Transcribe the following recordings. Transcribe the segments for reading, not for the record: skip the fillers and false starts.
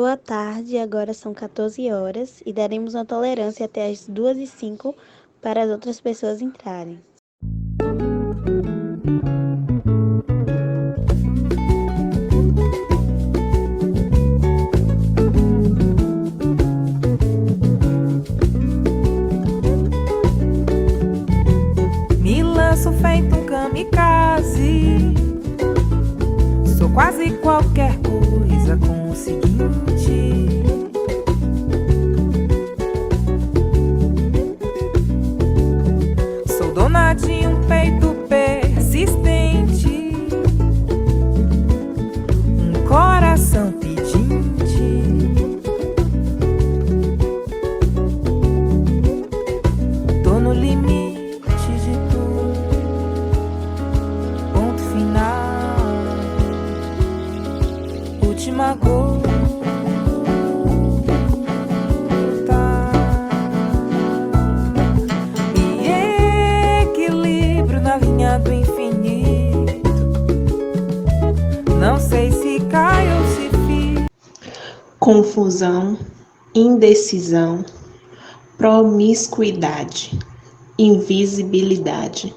Boa tarde, agora são 14 horas e daremos uma tolerância até as 2h05 para as outras pessoas entrarem. Me lanço feito um kamikaze, sou quase qualquer coisa com o seguinte: sou dona de um peito persistente, um coração pedinte, tô no limite de tudo, ponto final, última gota, e equilíbrio na linha do infinito. Não sei se cai ou se fica. Confusão, indecisão, promiscuidade, invisibilidade,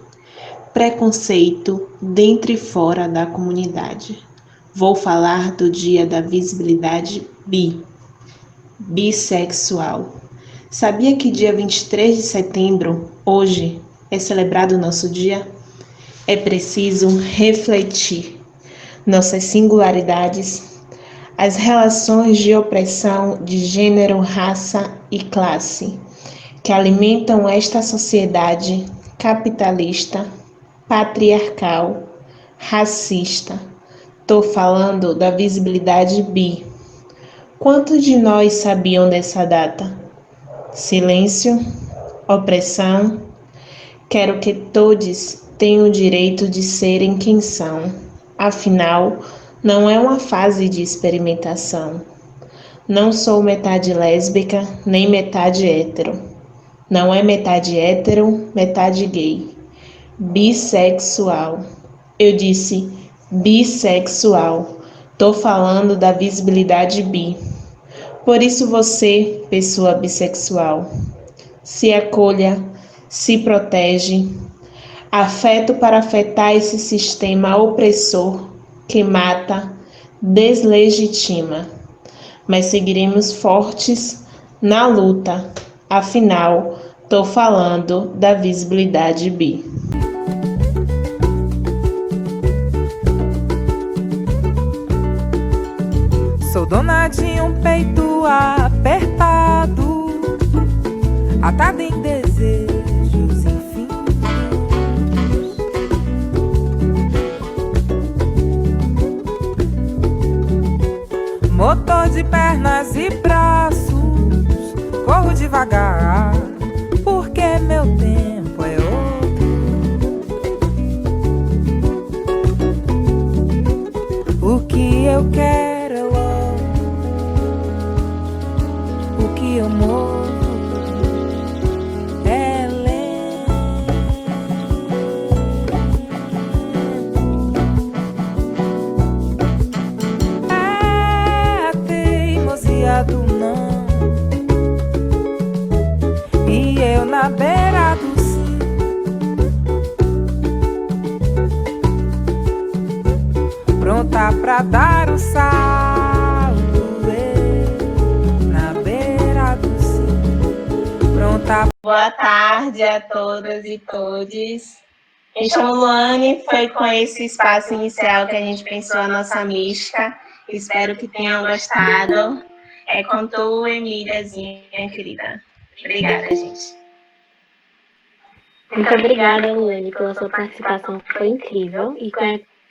preconceito dentro e fora da comunidade. Vou falar do dia da visibilidade bissexual. Sabia que dia 23 de setembro, hoje, é celebrado o nosso dia? É preciso refletir nossas singularidades, as relações de opressão de gênero, raça e classe que alimentam esta sociedade capitalista, patriarcal, racista. Tô falando da visibilidade bi. Quantos de nós sabiam dessa data? Silêncio, opressão. Quero que todos tenham o direito de serem quem são. Afinal, não é uma fase de experimentação. Não sou metade lésbica, nem metade hétero. Não é metade hétero, metade gay. Bissexual. Eu disse bissexual. Tô falando da visibilidade bi. Por isso você, pessoa bissexual, se acolha, se protege. Afeto para afetar esse sistema opressor que mata, deslegitima. Mas seguiremos fortes na luta. Afinal, tô falando da visibilidade bi. Sou dona de um peito apertado, atado em desejos infinitos. Motor de pernas e braços, corro devagar, porque meu tempo é outro. O que eu quero é logo, o que eu morro é lento. É a teimosia do não, e eu na beira do sim, pronta pra dar o salto, na beira do sim, pronta. Boa tarde a todas e todos. Me chamo Luane, foi com esse espaço inicial que a gente pensou a nossa mística. Espero que tenham gostado. É com tu, Emíliazinha, querida. Obrigada, gente. Muito obrigada, Luane, pela sua participação, que foi incrível. E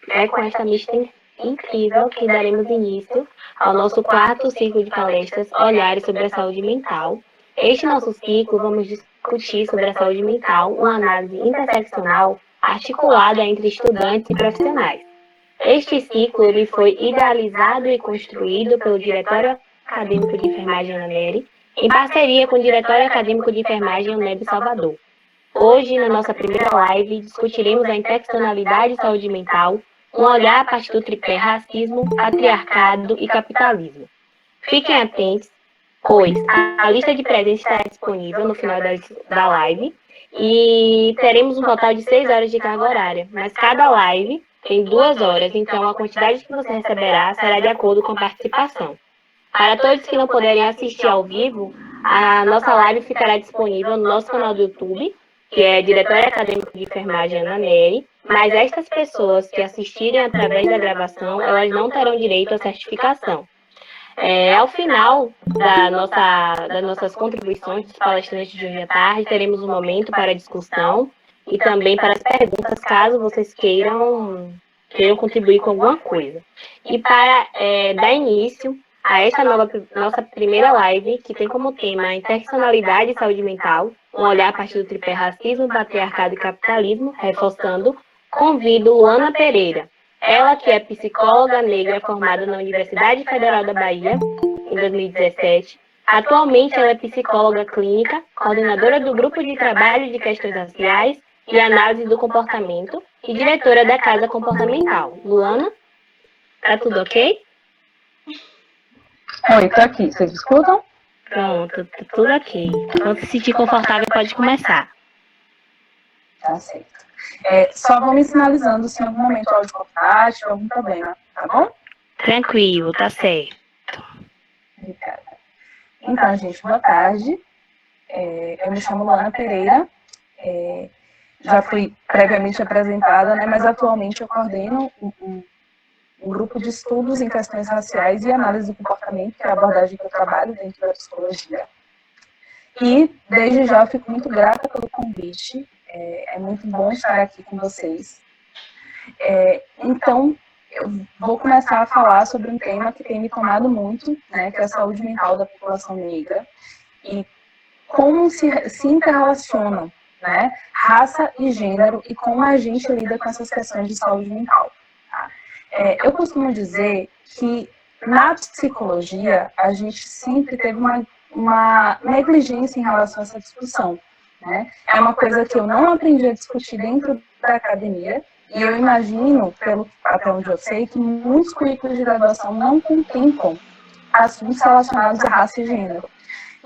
é com esta mística incrível que daremos início ao nosso quarto ciclo de palestras Olhares sobre a Saúde Mental. Este nosso ciclo vamos discutir sobre a saúde mental, uma análise interseccional articulada entre estudantes e profissionais. Este ciclo ele foi idealizado e construído pelo Diretório Acadêmico de Enfermagem ANERE, em parceria com o Diretório Acadêmico de Enfermagem UNEB Salvador. Hoje, na nossa primeira live, discutiremos a interseccionalidade e saúde mental, um olhar a partir do tripé racismo, patriarcado e capitalismo. Fiquem atentos, pois a lista de presentes estará disponível no final da live e teremos um total de 6 horas de carga horária, mas cada live tem 2 horas, então a quantidade que você receberá será de acordo com a participação. Para todos que não puderem assistir ao vivo, a nossa live ficará disponível no nosso canal do YouTube, que é Diretório Acadêmico de Enfermagem Ana Nery, mas estas pessoas que assistirem através da gravação, elas não terão direito à certificação. Ao final das nossas contribuições dos palestrantes de hoje à tarde, teremos um momento para discussão e também para as perguntas, caso vocês queiram contribuir com alguma coisa. E para dar início a esta nossa primeira live, que tem como tema Interseccionalidade e Saúde Mental, um olhar a partir do tripé racismo, patriarcado e capitalismo, reforçando, convido Luana Pereira. Ela que é psicóloga negra formada na Universidade Federal da Bahia, em 2017. Atualmente ela é psicóloga clínica, coordenadora do Grupo de Trabalho de Questões Raciais e Análise do Comportamento e diretora da Casa Comportamental. Luana, tá tudo ok? Oi, tô aqui. Vocês escutam? Pronto, tá tudo ok. Quando se sentir confortável, pode começar. Tá certo. Só vão me sinalizando se em algum momento o áudio cortar, tiver algum problema, tá bom? Tranquilo, tá certo. Obrigada. Então, gente, boa tarde. Eu me chamo Luana Pereira. Já fui previamente apresentada, né, mas atualmente eu coordeno um grupo de estudos em questões raciais e análise do comportamento, que é a abordagem que eu trabalho dentro da psicologia. E, desde já, eu fico muito grata pelo convite. É muito bom estar aqui com vocês. Então, eu vou começar a falar sobre um tema que tem me tomado muito, né, que é a saúde mental da população negra, e como se interrelacionam, né, raça e gênero, e como a gente lida com essas questões de saúde mental. Tá? Eu costumo dizer que, na psicologia, a gente sempre teve uma negligência em relação a essa discussão. Né? É uma coisa que eu não aprendi a discutir dentro da academia, e eu imagino, até onde eu sei, que muitos currículos de graduação não contemplam assuntos relacionados à raça e gênero.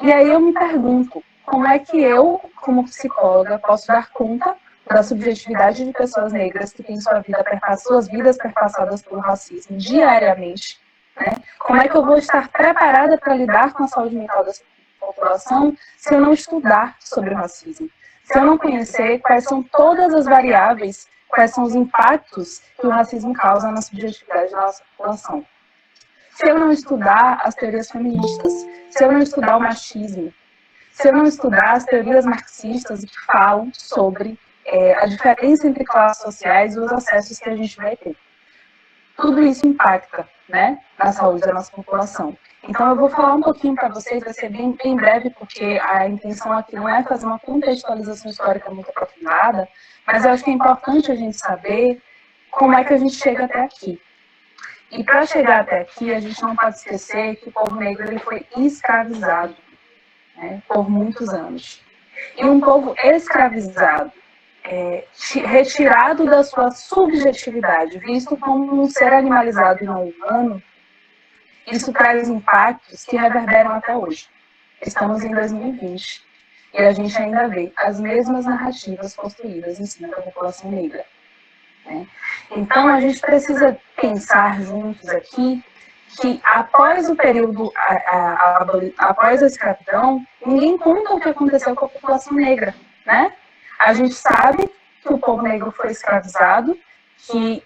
E aí eu me pergunto, como é que eu, como psicóloga, posso dar conta da subjetividade de pessoas negras que têm suas vidas perpassadas pelo racismo diariamente? Né? Como é que eu vou estar preparada para lidar com a saúde mental dessa população se eu não estudar sobre o racismo? Se eu não conhecer quais são todas as variáveis, quais são os impactos que o racismo causa na subjetividade da nossa população? Se eu não estudar as teorias feministas, se eu não estudar o machismo, se eu não estudar as teorias marxistas que falam sobre a diferença entre classes sociais e os acessos que a gente vai ter. Tudo isso impacta, né, na saúde da nossa população. Então, eu vou falar um pouquinho para vocês, vai ser bem breve, porque a intenção aqui não é fazer uma contextualização histórica muito aprofundada, mas eu acho que é importante a gente saber como é que a gente chega até aqui. E para chegar até aqui, a gente não pode esquecer que o povo negro ele foi escravizado, né, por muitos anos. E um povo escravizado, retirado da sua subjetividade, visto como um ser animalizado e não humano, isso traz impactos que reverberam até hoje. Estamos em 2020 e a gente ainda vê as mesmas narrativas construídas em cima da população negra. Né? Então, a gente precisa pensar juntos aqui que após o período, após a escravidão, ninguém conta o que aconteceu com a população negra, né? A gente sabe que o povo negro foi escravizado, que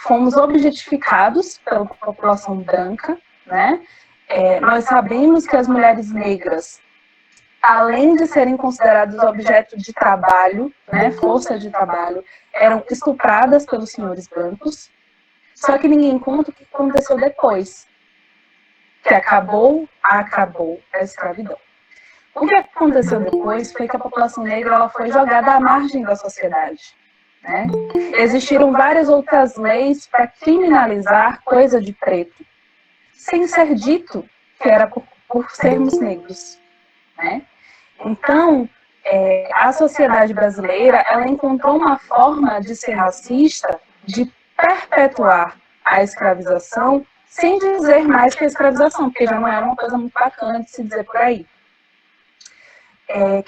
fomos objetificados pela população branca, né? Nós sabemos que as mulheres negras, além de serem consideradas objeto de trabalho, né, força de trabalho, eram estupradas pelos senhores brancos. Só que ninguém conta o que aconteceu depois, que acabou a escravidão. O que aconteceu depois foi que a população negra ela foi jogada à margem da sociedade. Né? Existiram várias outras leis para criminalizar coisa de preto, sem ser dito que era por sermos negros. Né? Então, a sociedade brasileira ela encontrou uma forma de ser racista, de perpetuar a escravização sem dizer mais que a escravização, porque já não era uma coisa muito bacana de se dizer por aí.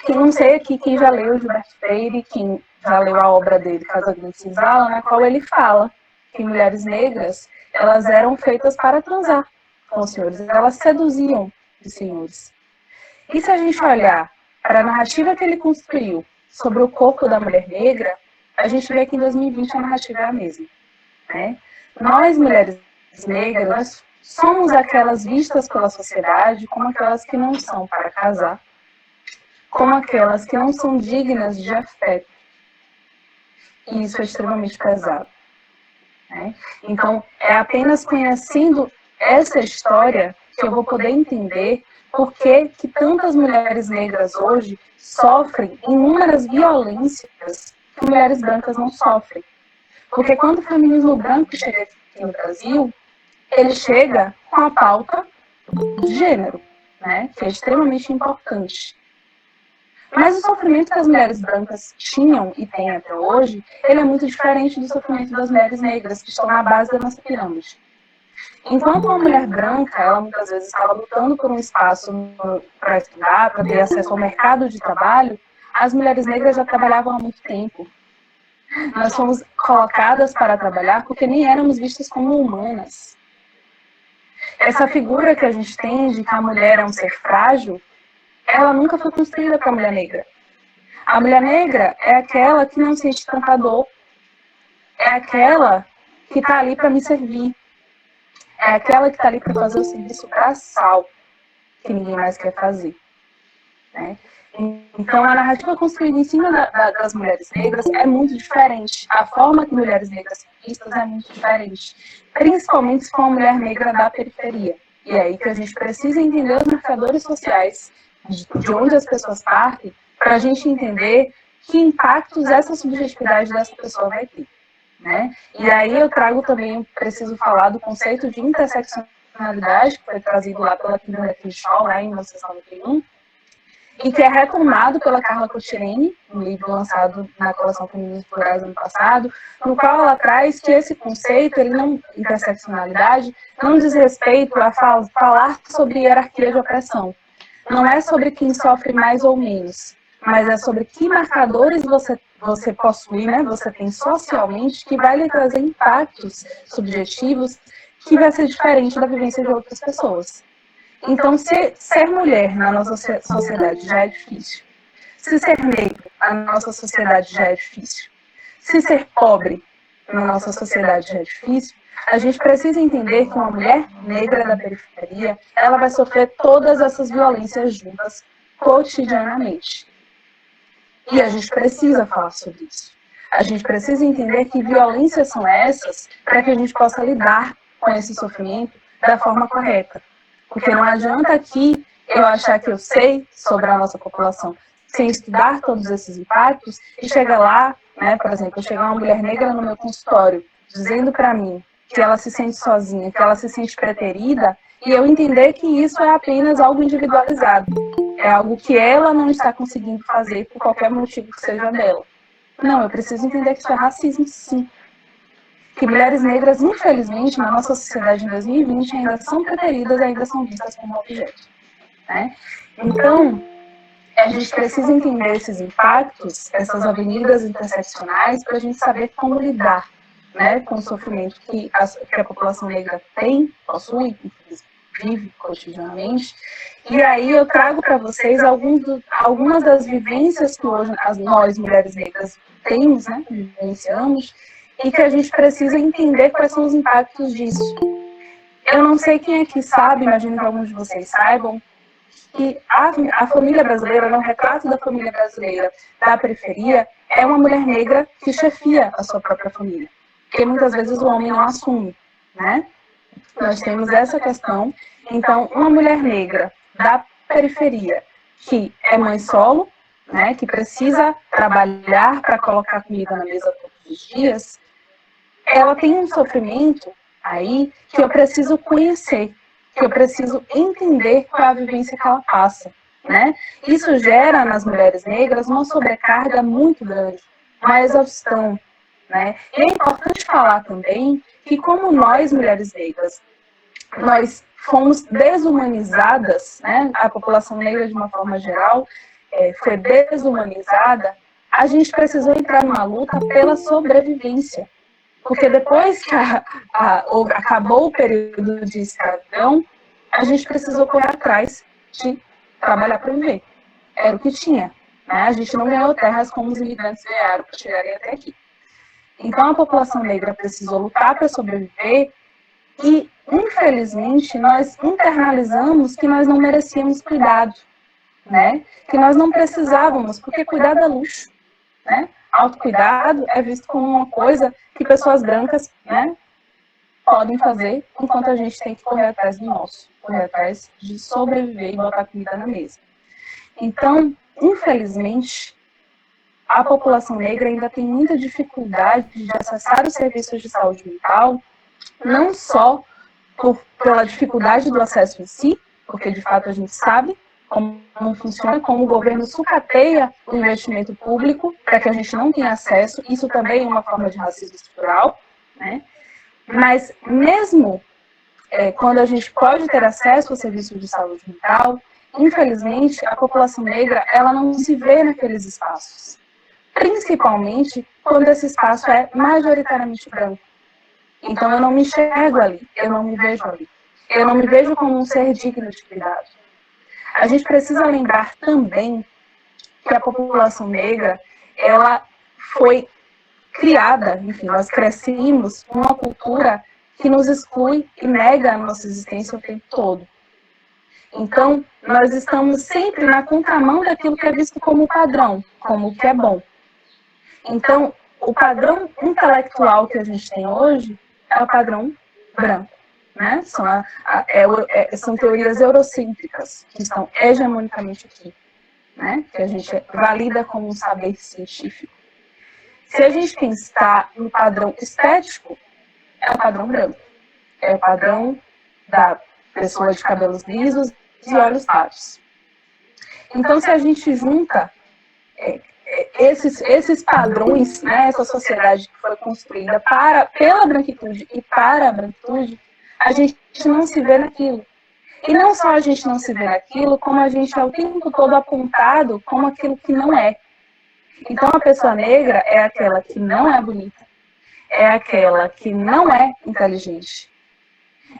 Quem não sei aqui, quem já leu Gilberto Freire, quem já leu a obra dele, Casa Grande Senzala, na qual ele fala que mulheres negras, elas eram feitas para transar com os senhores, elas seduziam os senhores. E se a gente olhar para a narrativa que ele construiu sobre o corpo da mulher negra, a gente vê que em 2020 a narrativa é a mesma, né? Nós, mulheres negras, nós somos aquelas vistas pela sociedade como aquelas que não são para casar, como aquelas que não são dignas de afeto. E isso é extremamente pesado, né? Então, é apenas conhecendo essa história que eu vou poder entender por que tantas mulheres negras hoje sofrem inúmeras violências que mulheres brancas não sofrem. Porque quando o feminismo branco chega aqui no Brasil, ele chega com a pauta de gênero, né? Que é extremamente importante. Mas o sofrimento que as mulheres brancas tinham e têm até hoje, ele é muito diferente do sofrimento das mulheres negras, que estão na base da nossa pirâmide. Enquanto uma mulher branca, ela muitas vezes estava lutando por um espaço para estudar, para ter acesso ao mercado de trabalho, as mulheres negras já trabalhavam há muito tempo. Nós fomos colocadas para trabalhar porque nem éramos vistas como humanas. Essa figura que a gente tem de que a mulher é um ser frágil, ela nunca foi construída para a mulher negra. A mulher negra é aquela que não sente tanta dor, é aquela que está ali para me servir, é aquela que está ali para fazer o serviço braçal que ninguém mais quer fazer, né? Então, a narrativa construída em cima das mulheres negras é muito diferente. A forma que mulheres negras são vistas é muito diferente, principalmente se for uma mulher negra da periferia. E é aí que a gente precisa entender os marcadores sociais, de onde as pessoas partem, para a gente entender que impactos essa subjetividade dessa pessoa vai ter, né? E aí eu trago também, preciso falar do conceito de interseccionalidade, que foi trazido lá pela Kimberly Crenshaw, lá em 1991, e que é retomado pela Carla Cottireni, um livro lançado na coleção Feminismos Plurais ano passado, no qual ela traz que esse conceito, interseccionalidade, não diz respeito a falar sobre hierarquia de opressão. Não é sobre quem sofre mais ou menos, mas é sobre que marcadores você possui, né? Você tem socialmente, que vai lhe trazer impactos subjetivos que vai ser diferente da vivência de outras pessoas. Então, se ser mulher na nossa sociedade já é difícil, se ser negro na nossa sociedade já é difícil, se ser pobre na nossa sociedade já é difícil, a gente precisa entender que uma mulher negra da periferia, ela vai sofrer todas essas violências juntas cotidianamente. E a gente precisa falar sobre isso. A gente precisa entender que violências são essas para que a gente possa lidar com esse sofrimento da forma correta. Porque não adianta aqui eu achar que eu sei sobre a nossa população sem estudar todos esses impactos e chegar lá, né, por exemplo, chegar uma mulher negra no meu consultório dizendo para mim que ela se sente sozinha, que ela se sente preterida, e eu entender que isso é apenas algo individualizado. É algo que ela não está conseguindo fazer por qualquer motivo que seja dela. Não, eu preciso entender que isso é racismo, sim. Que mulheres negras, infelizmente, na nossa sociedade em 2020, ainda são preteridas, ainda são vistas como objetos, né? Então, a gente precisa entender esses impactos, essas avenidas interseccionais, para a gente saber como lidar, né, com o sofrimento que a população negra tem, possui, vive cotidianamente. E aí eu trago para vocês algumas das vivências que hoje nós, mulheres negras, temos, né, vivenciamos, e que a gente precisa entender quais são os impactos disso. Eu não sei quem aqui sabe, imagino que alguns de vocês saibam, que a família brasileira, no retrato da família brasileira da periferia, é uma mulher negra que chefia a sua própria família. Porque muitas vezes o homem não assume, né? Nós temos essa questão. Então, uma mulher negra da periferia, que é mãe solo, né, que precisa trabalhar para colocar comida na mesa todos os dias, ela tem um sofrimento aí que eu preciso conhecer, que eu preciso entender qual é a vivência que ela passa, né? Isso gera nas mulheres negras uma sobrecarga muito grande, uma exaustão, né? E é importante falar também que como nós, mulheres negras, nós fomos desumanizadas, né? A população negra, de uma forma geral, foi desumanizada. A gente precisou entrar numa luta pela sobrevivência. Porque depois que acabou o período de escravidão, a gente precisou correr atrás de trabalhar para viver. Era o que tinha. Né? A gente não ganhou terras como os imigrantes ganharam para chegarem até aqui. Então, a população negra precisou lutar para sobreviver e, infelizmente, nós internalizamos que nós não merecíamos cuidado, né? Que nós não precisávamos, porque cuidado é luxo, né? Autocuidado é visto como uma coisa que pessoas brancas, né, podem fazer, enquanto a gente tem que correr atrás do nosso, correr atrás de sobreviver e botar comida na mesa. Então, infelizmente, a população negra ainda tem muita dificuldade de acessar os serviços de saúde mental, não só pela dificuldade do acesso em si, porque de fato a gente sabe como funciona, como o governo sucateia o investimento público para que a gente não tenha acesso, isso também é uma forma de racismo estrutural, né? Mas mesmo quando a gente pode ter acesso ao serviço de saúde mental, infelizmente a população negra ela não se vê naqueles espaços, principalmente quando esse espaço é majoritariamente branco. Então eu não me enxergo ali, eu não me vejo ali, eu não me vejo como um ser digno de cuidado. A gente precisa lembrar também que a população negra, ela foi criada, enfim, nós crescemos numa cultura que nos exclui e nega a nossa existência o tempo todo. Então, nós estamos sempre na contramão daquilo que é visto como padrão, como o que é bom. Então, o padrão intelectual que a gente tem hoje é o padrão branco. Né? São teorias eurocêntricas que estão hegemonicamente aqui, né? Que a gente valida como um saber científico. Se a gente pensar no padrão estético, é o padrão branco. É o padrão da pessoa de cabelos lisos e olhos claros. Então, se a gente junta esses padrões, né, essa sociedade que foi construída pela branquitude e para a branquitude, a gente não se vê naquilo. E não só a gente não se vê naquilo, como a gente é o tempo todo apontado como aquilo que não é. Então, a pessoa negra é aquela que não é bonita, é aquela que não é inteligente,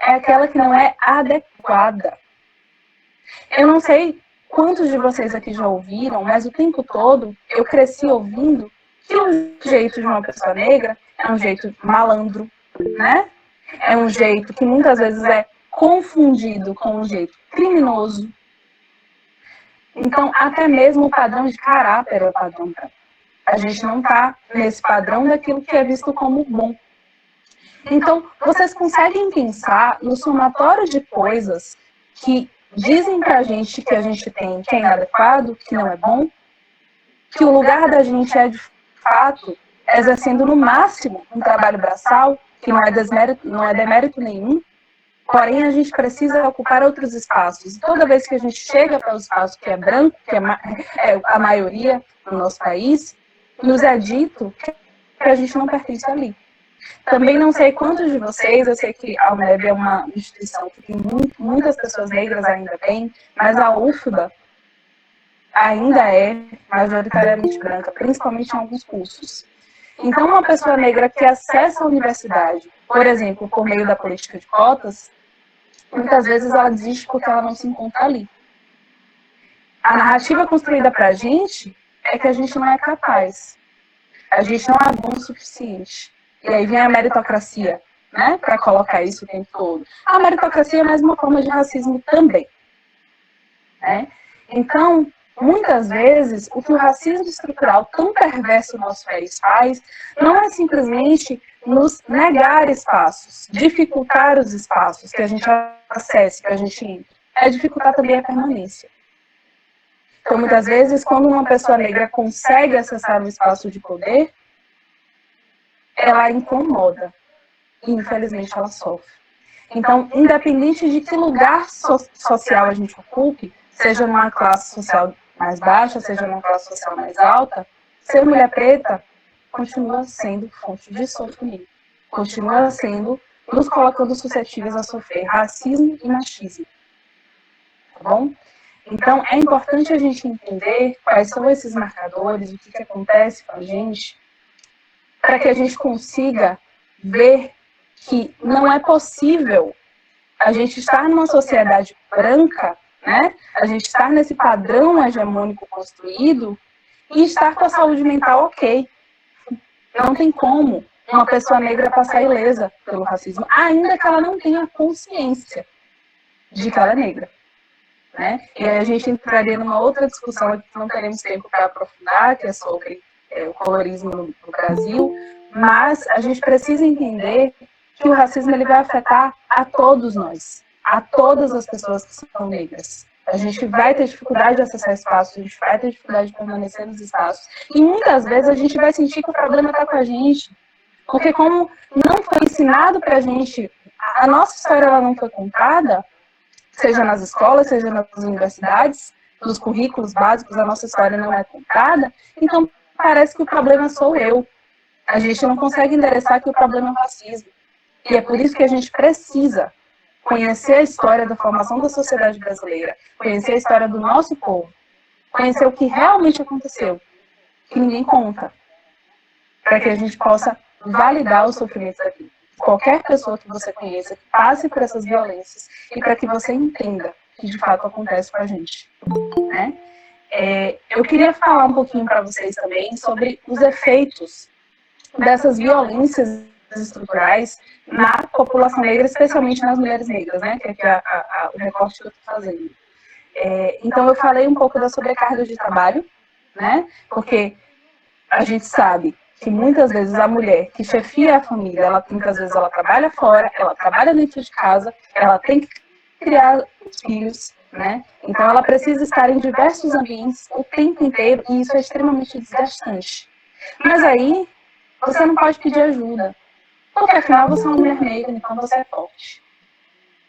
é aquela que não é adequada. Eu não sei quantos de vocês aqui já ouviram, mas o tempo todo eu cresci ouvindo que o jeito de uma pessoa negra é um jeito malandro, né? É um jeito que muitas vezes é confundido com um jeito criminoso. Então, até mesmo o padrão de caráter é o padrão branco. A gente não está nesse padrão daquilo que é visto como bom. Então, vocês conseguem pensar no somatório de coisas que dizem pra gente que a gente tem que é inadequado, que não é bom, que o lugar da gente é, de fato, exercendo no máximo um trabalho braçal, que não é demérito nenhum, porém a gente precisa ocupar outros espaços. E toda vez que a gente chega para o espaço que é branco, que é a maioria no nosso país, nos é dito que a gente não pertence ali. Também não sei quantos de vocês, eu sei que a UNEB é uma instituição que tem muitas pessoas negras ainda bem, mas a UFBA ainda é majoritariamente branca, principalmente em alguns cursos. Então, uma pessoa negra que acessa a universidade, por exemplo, por meio da política de cotas, muitas vezes ela desiste porque ela não se encontra ali. A narrativa construída para a gente é que a gente não é capaz, a gente não é bom o suficiente. E aí vem a meritocracia, né, para colocar isso o tempo todo. A meritocracia é mais uma forma de racismo também. Né? Então, muitas vezes, o que o racismo estrutural tão perverso no nosso país faz não é simplesmente nos negar espaços, dificultar os espaços que a gente acesse, que a gente entre. É dificultar também a permanência. Então, muitas vezes, quando uma pessoa negra consegue acessar um espaço de poder, ela incomoda. E, infelizmente, ela sofre. Então, independente de que lugar social a gente ocupe, seja numa classe social mais baixa, seja numa classe social mais alta, ser mulher preta continua sendo fonte de sofrimento. Continua sendo nos colocando suscetíveis a sofrer racismo e machismo. Tá bom? Então, é importante a gente entender quais são esses marcadores, o que acontece com a gente, para que a gente consiga ver que não é possível a gente estar numa sociedade branca, né? A gente estar nesse padrão hegemônico construído e estar com a saúde mental ok. Não tem como uma pessoa negra passar ilesa pelo racismo, ainda que ela não tenha consciência de que ela é negra. Né? E aí a gente entraria numa outra discussão aqui que não teremos tempo para aprofundar, que é sobre o colorismo no Brasil, mas a gente precisa entender que o racismo ele vai afetar a todos nós, a todas as pessoas que são negras. A gente vai ter dificuldade de acessar espaços, a gente vai ter dificuldade de permanecer nos espaços, e muitas vezes a gente vai sentir que o problema está com a gente, porque como não foi ensinado para a gente, a nossa história ela não foi contada, seja nas escolas, seja nas universidades, nos currículos básicos, a nossa história não é contada, então parece que o problema sou eu. A gente não consegue endereçar que o problema é o racismo. E é por isso que a gente precisa conhecer a história da formação da sociedade brasileira, conhecer a história do nosso povo, conhecer o que realmente aconteceu, que ninguém conta, para que a gente possa validar os sofrimentos daqui. Qualquer pessoa que você conheça, que passe por essas violências, e para que você entenda o que de fato acontece com a gente. Né? Eu queria falar um pouquinho para vocês também sobre os efeitos dessas violências estruturais na população negra, especialmente nas mulheres negras, né? Que é o recorte que eu estou fazendo. Então, eu falei um pouco da sobrecarga de trabalho, né? Porque a gente sabe que muitas vezes a mulher que chefia a família, muitas vezes ela trabalha fora, ela trabalha dentro de casa, ela tem que criar os filhos, né? Então ela precisa estar em diversos ambientes o tempo inteiro e isso é extremamente desgastante. Mas aí você não pode pedir ajuda, porque afinal você é uma mulher negra, então você é forte.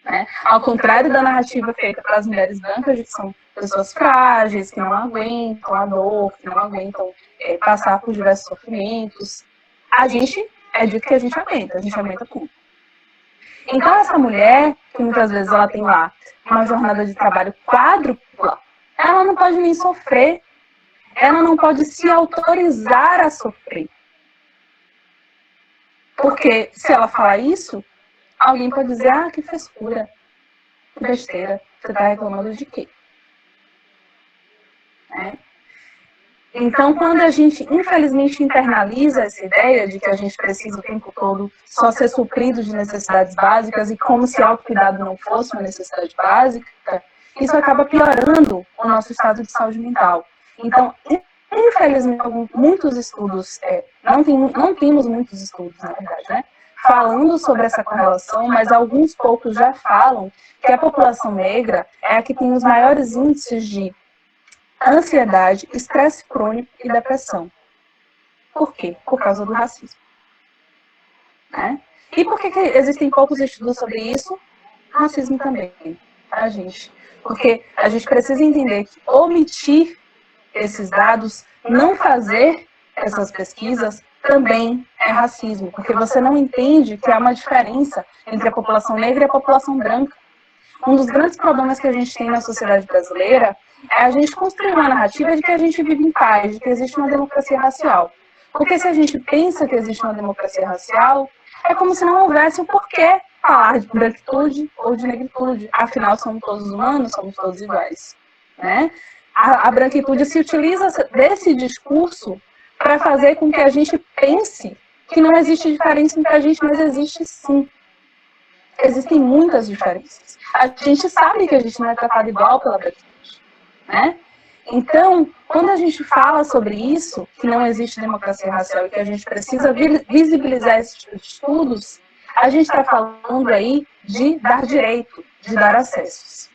Né? Ao contrário da narrativa feita para as mulheres brancas, que são pessoas frágeis, que não aguentam a dor, que não aguentam passar por diversos sofrimentos, a gente é dito que a gente aguenta tudo. Então essa mulher, que muitas vezes ela tem lá uma jornada de trabalho quádrupla, ela não pode nem sofrer, ela não pode se autorizar a sofrer. Porque se ela falar isso, alguém pode dizer, que frescura, que besteira, você está reclamando de quê? Então, quando a gente, infelizmente, internaliza essa ideia de que a gente precisa o tempo todo só ser suprido de necessidades básicas e como se autocuidado não fosse uma necessidade básica, isso acaba piorando o nosso estado de saúde mental. Então, infelizmente, muitos estudos, não temos muitos estudos, na verdade, né? Falando sobre essa correlação, mas alguns poucos já falam que a população negra é a que tem os maiores índices de ansiedade, estresse crônico e depressão. Por quê? Por causa do racismo. Né? E por que existem poucos estudos sobre isso? Racismo também, tá, gente? Porque a gente precisa entender que omitir esses dados, não fazer essas pesquisas, também é racismo, porque você não entende que há uma diferença entre a população negra e a população branca. Um dos grandes problemas que a gente tem na sociedade brasileira é a gente construir uma narrativa de que a gente vive em paz, de que existe uma democracia racial. Porque se a gente pensa que existe uma democracia racial, é como se não houvesse o porquê falar de branquitude ou de negritude. Afinal, somos todos humanos, somos todos iguais. Né? A branquitude se utiliza desse discurso para fazer com que a gente pense que não existe diferença entre a gente, mas existe sim. Existem muitas diferenças. A gente sabe que a gente não é tratado igual pela branquitude. Né? Então, quando a gente fala sobre isso, que não existe democracia racial e que a gente precisa visibilizar esses tipo de estudos, a gente está falando aí de dar direito, de dar acessos.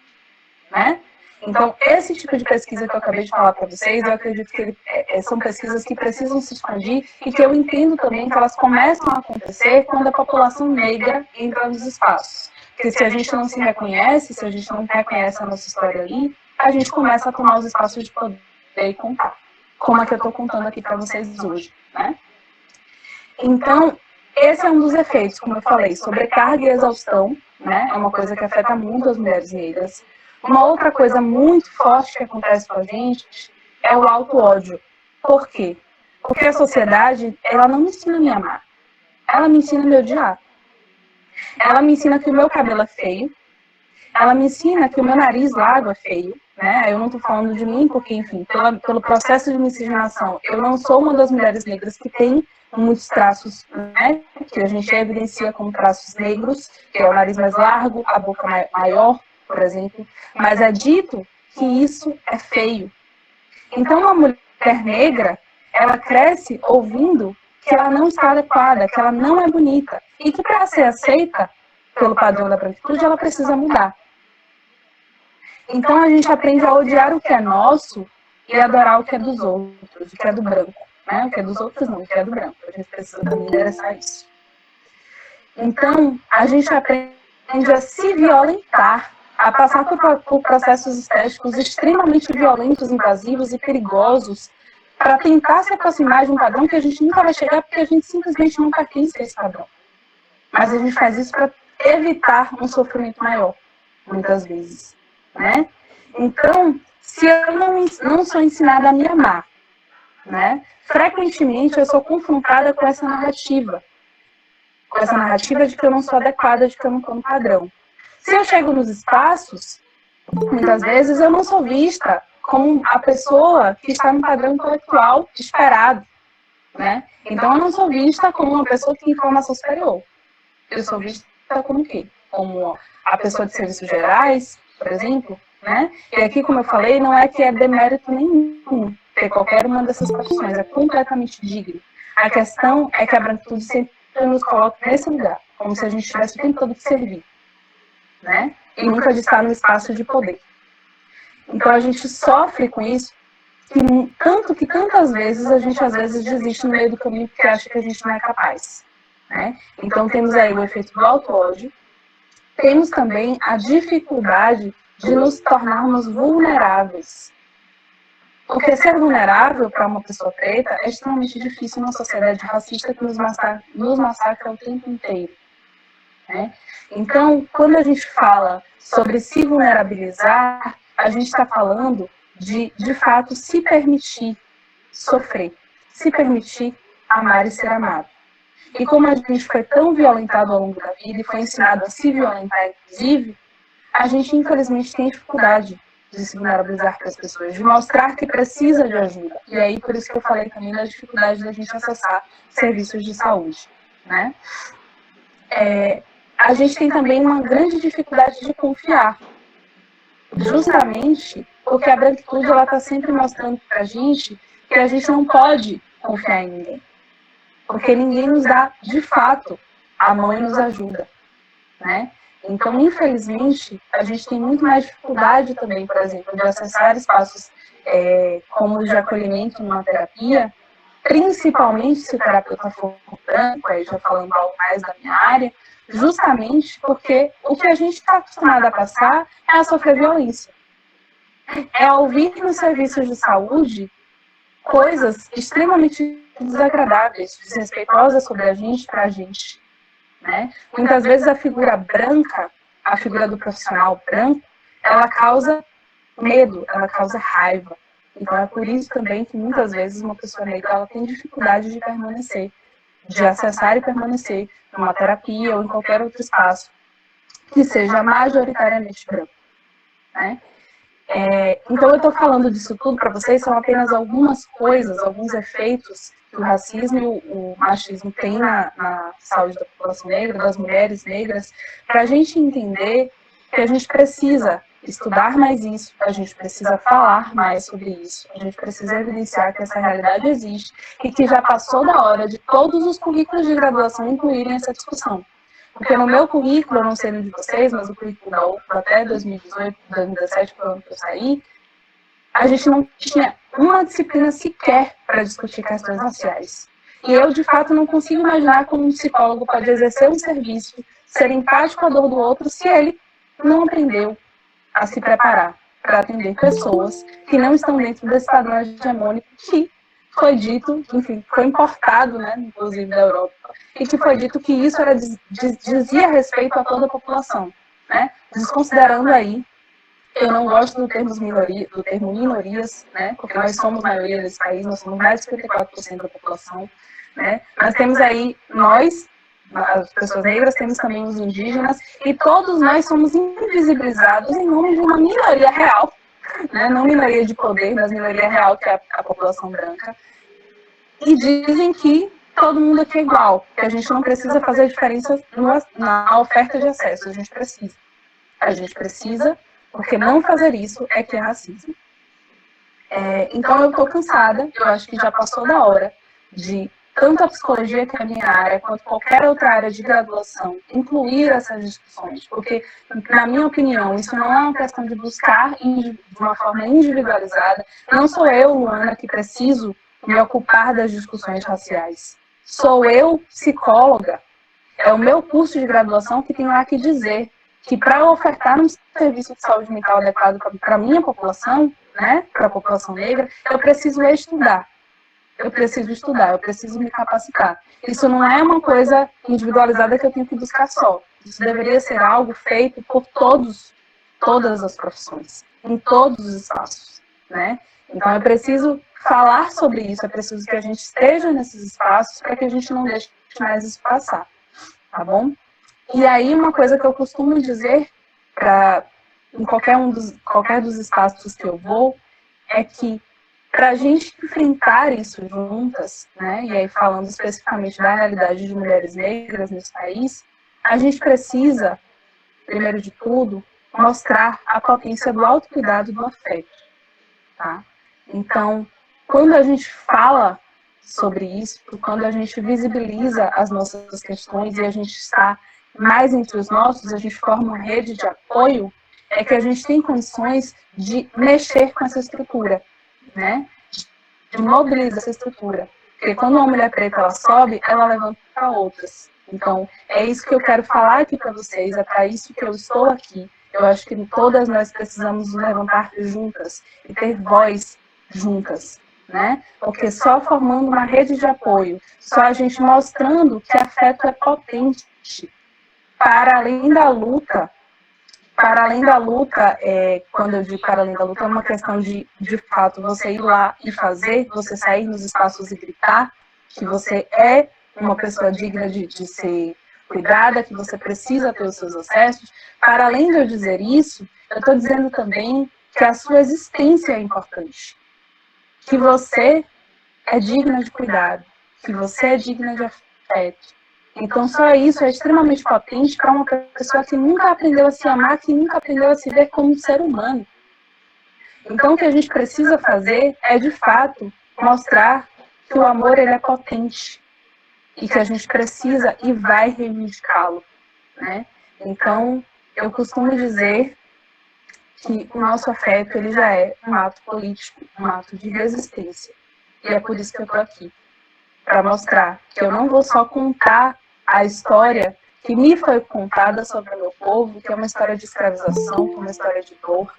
Né? Então, esse tipo de pesquisa que eu acabei de falar para vocês, eu acredito que são pesquisas que precisam se expandir e que eu entendo também que elas começam a acontecer quando a população negra entra nos espaços. Porque se a gente não se reconhece, se a gente não reconhece a nossa história ali, a gente começa a tomar os espaços de poder e contar, como a que eu estou contando aqui para vocês hoje. Né? Então, esse é um dos efeitos, como eu falei, sobrecarga e exaustão, né? É uma coisa que afeta muito as mulheres negras. Uma outra coisa muito forte que acontece com a gente é o auto-ódio. Por quê? Porque a sociedade, ela não me ensina a me amar. Ela me ensina a me odiar. Ela me ensina que o meu cabelo é feio. Ela me ensina que o meu nariz largo é feio, né? Eu não estou falando de mim, porque, enfim, pelo processo de miscigenação, eu não sou uma das mulheres negras que tem muitos traços, né? Que a gente evidencia como traços negros, que é o nariz mais largo, a boca maior, por exemplo. Mas é dito que isso é feio. Então, uma mulher negra, ela cresce ouvindo que ela não está adequada, que ela não é bonita. E que para ser aceita pelo padrão da branquitude, ela precisa mudar. Então a gente aprende a odiar o que é nosso e adorar o que é dos outros, o que é do branco. Né? O que é dos outros não, o que é do branco. A gente precisa também endereçar isso. Então, a gente aprende a se violentar, a passar por processos estéticos extremamente violentos, invasivos e perigosos para tentar se aproximar de um padrão que a gente nunca vai chegar porque a gente simplesmente não pertence a esse padrão. Mas a gente faz isso para evitar um sofrimento maior, muitas vezes. Né? Então, se eu não sou ensinada a me amar, né? Frequentemente eu sou confrontada com essa narrativa de que eu não sou adequada, de que eu não estou no padrão. Se eu chego nos espaços, muitas vezes eu não sou vista como a pessoa que está no padrão intelectual esperado, né? Então eu não sou vista como uma pessoa que tem informação superior. Eu sou vista como o quê? Como a pessoa de serviços gerais, por exemplo, né? E aqui, como eu falei, não é que é demérito nenhum ter qualquer uma dessas profissões, é completamente digno. A questão é que a branquitude sempre nos coloca nesse lugar, como se a gente tivesse o tempo todo que servir, né? E nunca de estar no espaço de poder. Então a gente sofre com isso, que tantas vezes a gente às vezes desiste no meio do caminho porque acha que a gente não é capaz, né? Então temos aí o efeito do auto-ódio. Temos também a dificuldade de nos tornarmos vulneráveis. Porque ser vulnerável para uma pessoa preta é extremamente difícil numa sociedade racista que nos massacra o tempo inteiro. Né? Então, quando a gente fala sobre se vulnerabilizar, a gente está falando de fato, se permitir sofrer, se permitir amar e ser amado. E como a gente foi tão violentado ao longo da vida e foi ensinado a se violentar, inclusive, a gente, infelizmente, tem dificuldade de se vulnerabilizar para as pessoas, de mostrar que precisa de ajuda. E aí, por isso que eu falei também da dificuldade da gente acessar serviços de saúde. Né? A gente tem também uma grande dificuldade de confiar, justamente porque a branquitude está sempre mostrando para a gente que a gente não pode confiar em ninguém. Porque ninguém nos dá, de fato, a mão e nos ajuda, né? Então, infelizmente, a gente tem muito mais dificuldade também, por exemplo, de acessar espaços como os de acolhimento numa terapia, principalmente se o terapeuta for branco, aí já falando algo mais da minha área, justamente porque o que a gente está acostumado a passar é a sofrer violência. É ouvir nos serviços de saúde coisas extremamente desagradáveis, desrespeitosas sobre a gente, para a gente. Né? Muitas vezes a figura branca, a figura do profissional branco, ela causa medo, ela causa raiva. Então é por isso também que muitas vezes uma pessoa negra ela tem dificuldade de permanecer, de acessar e permanecer numa terapia ou em qualquer outro espaço que seja majoritariamente branco. Né? Então eu estou falando disso tudo para vocês, são apenas algumas coisas, alguns efeitos que o racismo e o machismo têm na saúde da população negra, das mulheres negras, para a gente entender que a gente precisa estudar mais isso, a gente precisa falar mais sobre isso, a gente precisa evidenciar que essa realidade existe e que já passou da hora de todos os currículos de graduação incluírem essa discussão. Porque no meu currículo, eu não sei no de vocês, mas o currículo da UFBA até 2018, 2017, foi o ano que eu saí, a gente não tinha uma disciplina sequer para discutir questões raciais. E eu, de fato, não consigo imaginar como um psicólogo pode exercer um serviço, ser empático à dor do outro, se ele não aprendeu a se preparar para atender pessoas que não estão dentro desse padrão hegemônico que foi dito, enfim, foi importado, né, inclusive da Europa, e que foi dito que isso dizia respeito a toda a população, né? Desconsiderando aí, eu não gosto do termo minorias, né? Porque nós somos maioria desse país, nós somos mais de 54% da população, né? Nós temos aí, as pessoas negras, temos também os indígenas, e todos nós somos invisibilizados em nome de uma minoria real, né? Não minoria de poder, mas minoria real, que é a população branca. E dizem que todo mundo aqui é igual, que a gente não precisa fazer diferença na oferta de acesso, a gente precisa. A gente precisa, porque não fazer isso é que é racismo. Então eu estou cansada, eu acho que já passou da hora de tanto a psicologia, que é a minha área, quanto qualquer outra área de graduação, incluir essas discussões, porque, na minha opinião, isso não é uma questão de buscar de uma forma individualizada. Não sou eu, Luana, que preciso me ocupar das discussões raciais. Sou eu, psicóloga. É o meu curso de graduação que tem lá que dizer que para ofertar um serviço de saúde mental adequado para a minha população, né, para a população negra, eu preciso estudar. Eu preciso me capacitar. Isso não é uma coisa individualizada que eu tenho que buscar só. Isso deveria ser algo feito por todas as profissões, em todos os espaços, né? Então eu preciso falar sobre isso, é preciso que a gente esteja nesses espaços para que a gente não deixe mais isso passar, tá bom? E aí uma coisa que eu costumo dizer em qualquer dos espaços que eu vou é que para a gente enfrentar isso juntas, né, e aí falando especificamente da realidade de mulheres negras nesse país, a gente precisa, primeiro de tudo, mostrar a potência do autocuidado e do afeto, tá? Então, quando a gente fala sobre isso, quando a gente visibiliza as nossas questões e a gente está mais entre os nossos, a gente forma uma rede de apoio, é que a gente tem condições de mexer com essa estrutura, né? De mobilizar essa estrutura. Porque quando uma mulher preta ela sobe, ela levanta para outras. Então, é isso que eu quero falar aqui para vocês, é para isso que eu estou aqui. Eu acho que todas nós precisamos nos levantar juntas e ter voz juntas, né? Porque só formando uma rede de apoio, só a gente mostrando que afeto é potente, para além da luta, quando eu digo para além da luta, é uma questão de fato, você ir lá e fazer, você sair nos espaços e gritar que você é uma pessoa digna de ser cuidada, que você precisa ter os seus acessos. Para além de eu dizer isso, eu estou dizendo também que a sua existência é importante, que você é digna de cuidado, que você é digna de afeto. Então, só isso é extremamente potente para uma pessoa que nunca aprendeu a se amar, que nunca aprendeu a se ver como um ser humano. Então, o que a gente precisa fazer é, de fato, mostrar que o amor ele é potente e que a gente precisa e vai reivindicá-lo, né? Então, eu costumo dizer que o nosso afeto ele já é um ato político, um ato de resistência. E é por isso que eu estou aqui, para mostrar que eu não vou só contar a história que me foi contada sobre o meu povo, que é uma história de escravização, que é uma história de dor,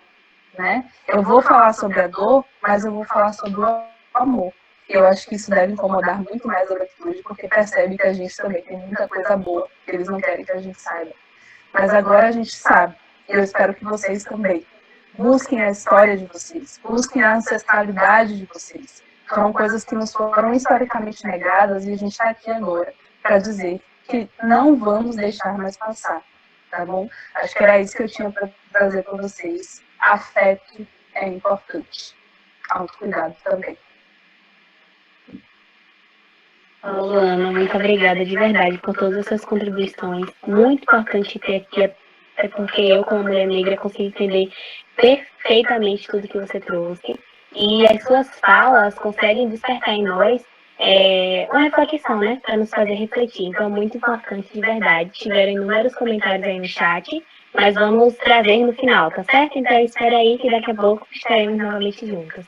né? Eu vou falar sobre a dor, mas eu vou falar sobre o amor. Eu acho que isso deve incomodar muito mais a juventude, porque percebe que a gente também tem muita coisa boa, que eles não querem que a gente saiba. Mas agora a gente sabe, e eu espero que vocês também busquem a história de vocês, busquem a ancestralidade de vocês. São coisas que nos foram historicamente negadas e a gente está aqui agora para dizer que não vamos deixar mais passar, tá bom? Acho que era isso que eu tinha para trazer para vocês. Afeto é importante. Autocuidado também. Luana, muito obrigada de verdade por todas as suas contribuições. Muito importante ter aqui, até porque eu, como mulher negra, consigo entender perfeitamente tudo que você trouxe. E as suas falas conseguem despertar em nós uma reflexão, né? Para nos fazer refletir. Então, é muito importante de verdade. Tiveram inúmeros comentários aí no chat, mas vamos trazer no final, tá certo? Então, espera aí que daqui a pouco estaremos novamente juntas.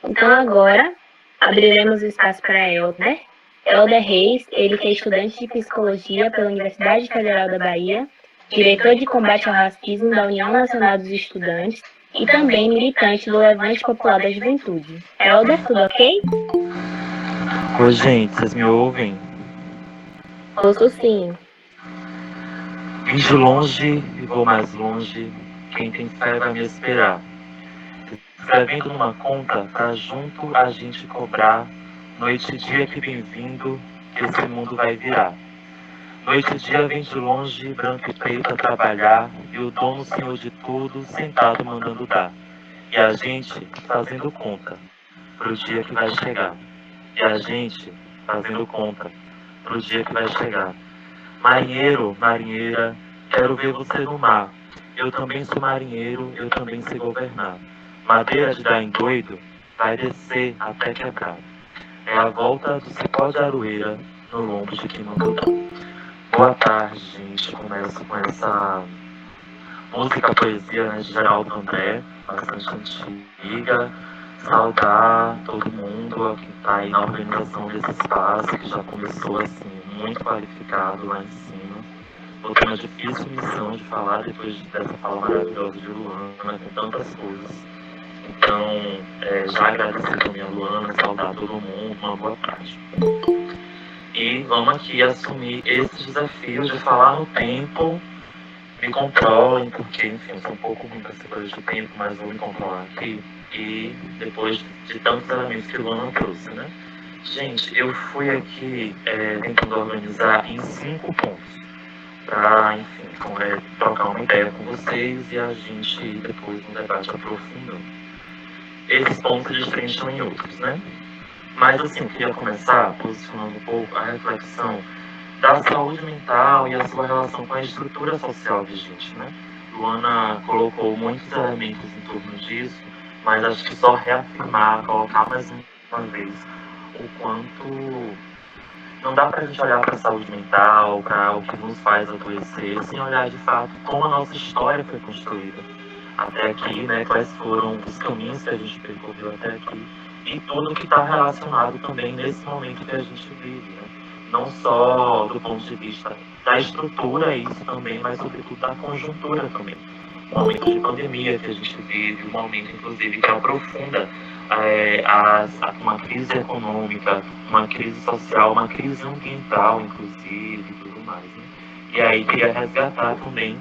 Então, agora, abriremos o espaço para Elder. Elder Reis, ele que é estudante de Psicologia pela Universidade Federal da Bahia, diretor de combate ao racismo da União Nacional dos Estudantes e também militante do Levante Popular da Juventude. Elder, tudo ok? Oi, gente, vocês me ouvem? Ouço sim. Vim de longe e vou mais longe, quem tem fé vai me esperar. Escrevendo numa conta pra junto a gente cobrar, noite e dia que vem vindo, que esse mundo vai virar. Noite e dia vem de longe, branco e preto a trabalhar, e o dono senhor de tudo, sentado mandando dar. E a gente fazendo conta, pro dia que vai chegar. E a gente fazendo conta, pro dia que vai chegar. Marinheiro, marinheira, quero ver você no mar. Eu também sou marinheiro, eu também sei governar. Madeira de dar em doido, vai descer até quebrar. É a volta do cipó de aroeira, no lombo de quem mandou dar. Boa tarde, gente. Começo com essa música, poesia, né, de Geraldo André, bastante antiga. Saudar todo mundo que está aí na organização desse espaço, que já começou assim, muito qualificado lá em cima. Vou ter uma difícil missão de falar depois dessa fala maravilhosa de Luana, com tantas coisas. Então, já agradecer também a Luana, saudar todo mundo, uma boa tarde. E vamos aqui assumir esse desafio de falar no tempo. Me controlem, porque, enfim, eu sou um pouco ruim com essa coisa de tempo, mas vou me controlar aqui. E depois de tantos elementos que o Luana trouxe, né? Gente, eu fui aqui tentando organizar em 5 pontos. Para, enfim, trocar uma ideia com vocês e a gente ir depois no debate aprofundando. Esses pontos eles trincham em outros, né? Mas, assim, eu queria começar posicionando um pouco a reflexão da saúde mental e a sua relação com a estrutura social vigente, né? Luana colocou muitos elementos em torno disso, mas acho que só reafirmar, colocar mais uma vez o quanto não dá pra gente olhar para a saúde mental, para o que nos faz adoecer, sem olhar de fato como a nossa história foi construída até aqui, né? Quais foram os caminhos que a gente percorreu até aqui e tudo que está relacionado também nesse momento que a gente vive, né? Não só do ponto de vista da estrutura, isso também, mas sobretudo da conjuntura também. Um momento de pandemia que a gente vive, um momento, inclusive, que aprofunda uma crise econômica, uma crise social, uma crise ambiental, inclusive, e tudo mais, né? E aí queria resgatar também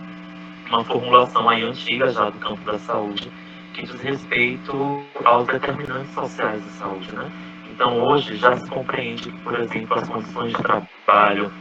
uma formulação aí antiga já do campo da saúde, que diz respeito aos determinantes sociais de saúde, né? Então, hoje já se compreende que, por exemplo, as condições de trabalho,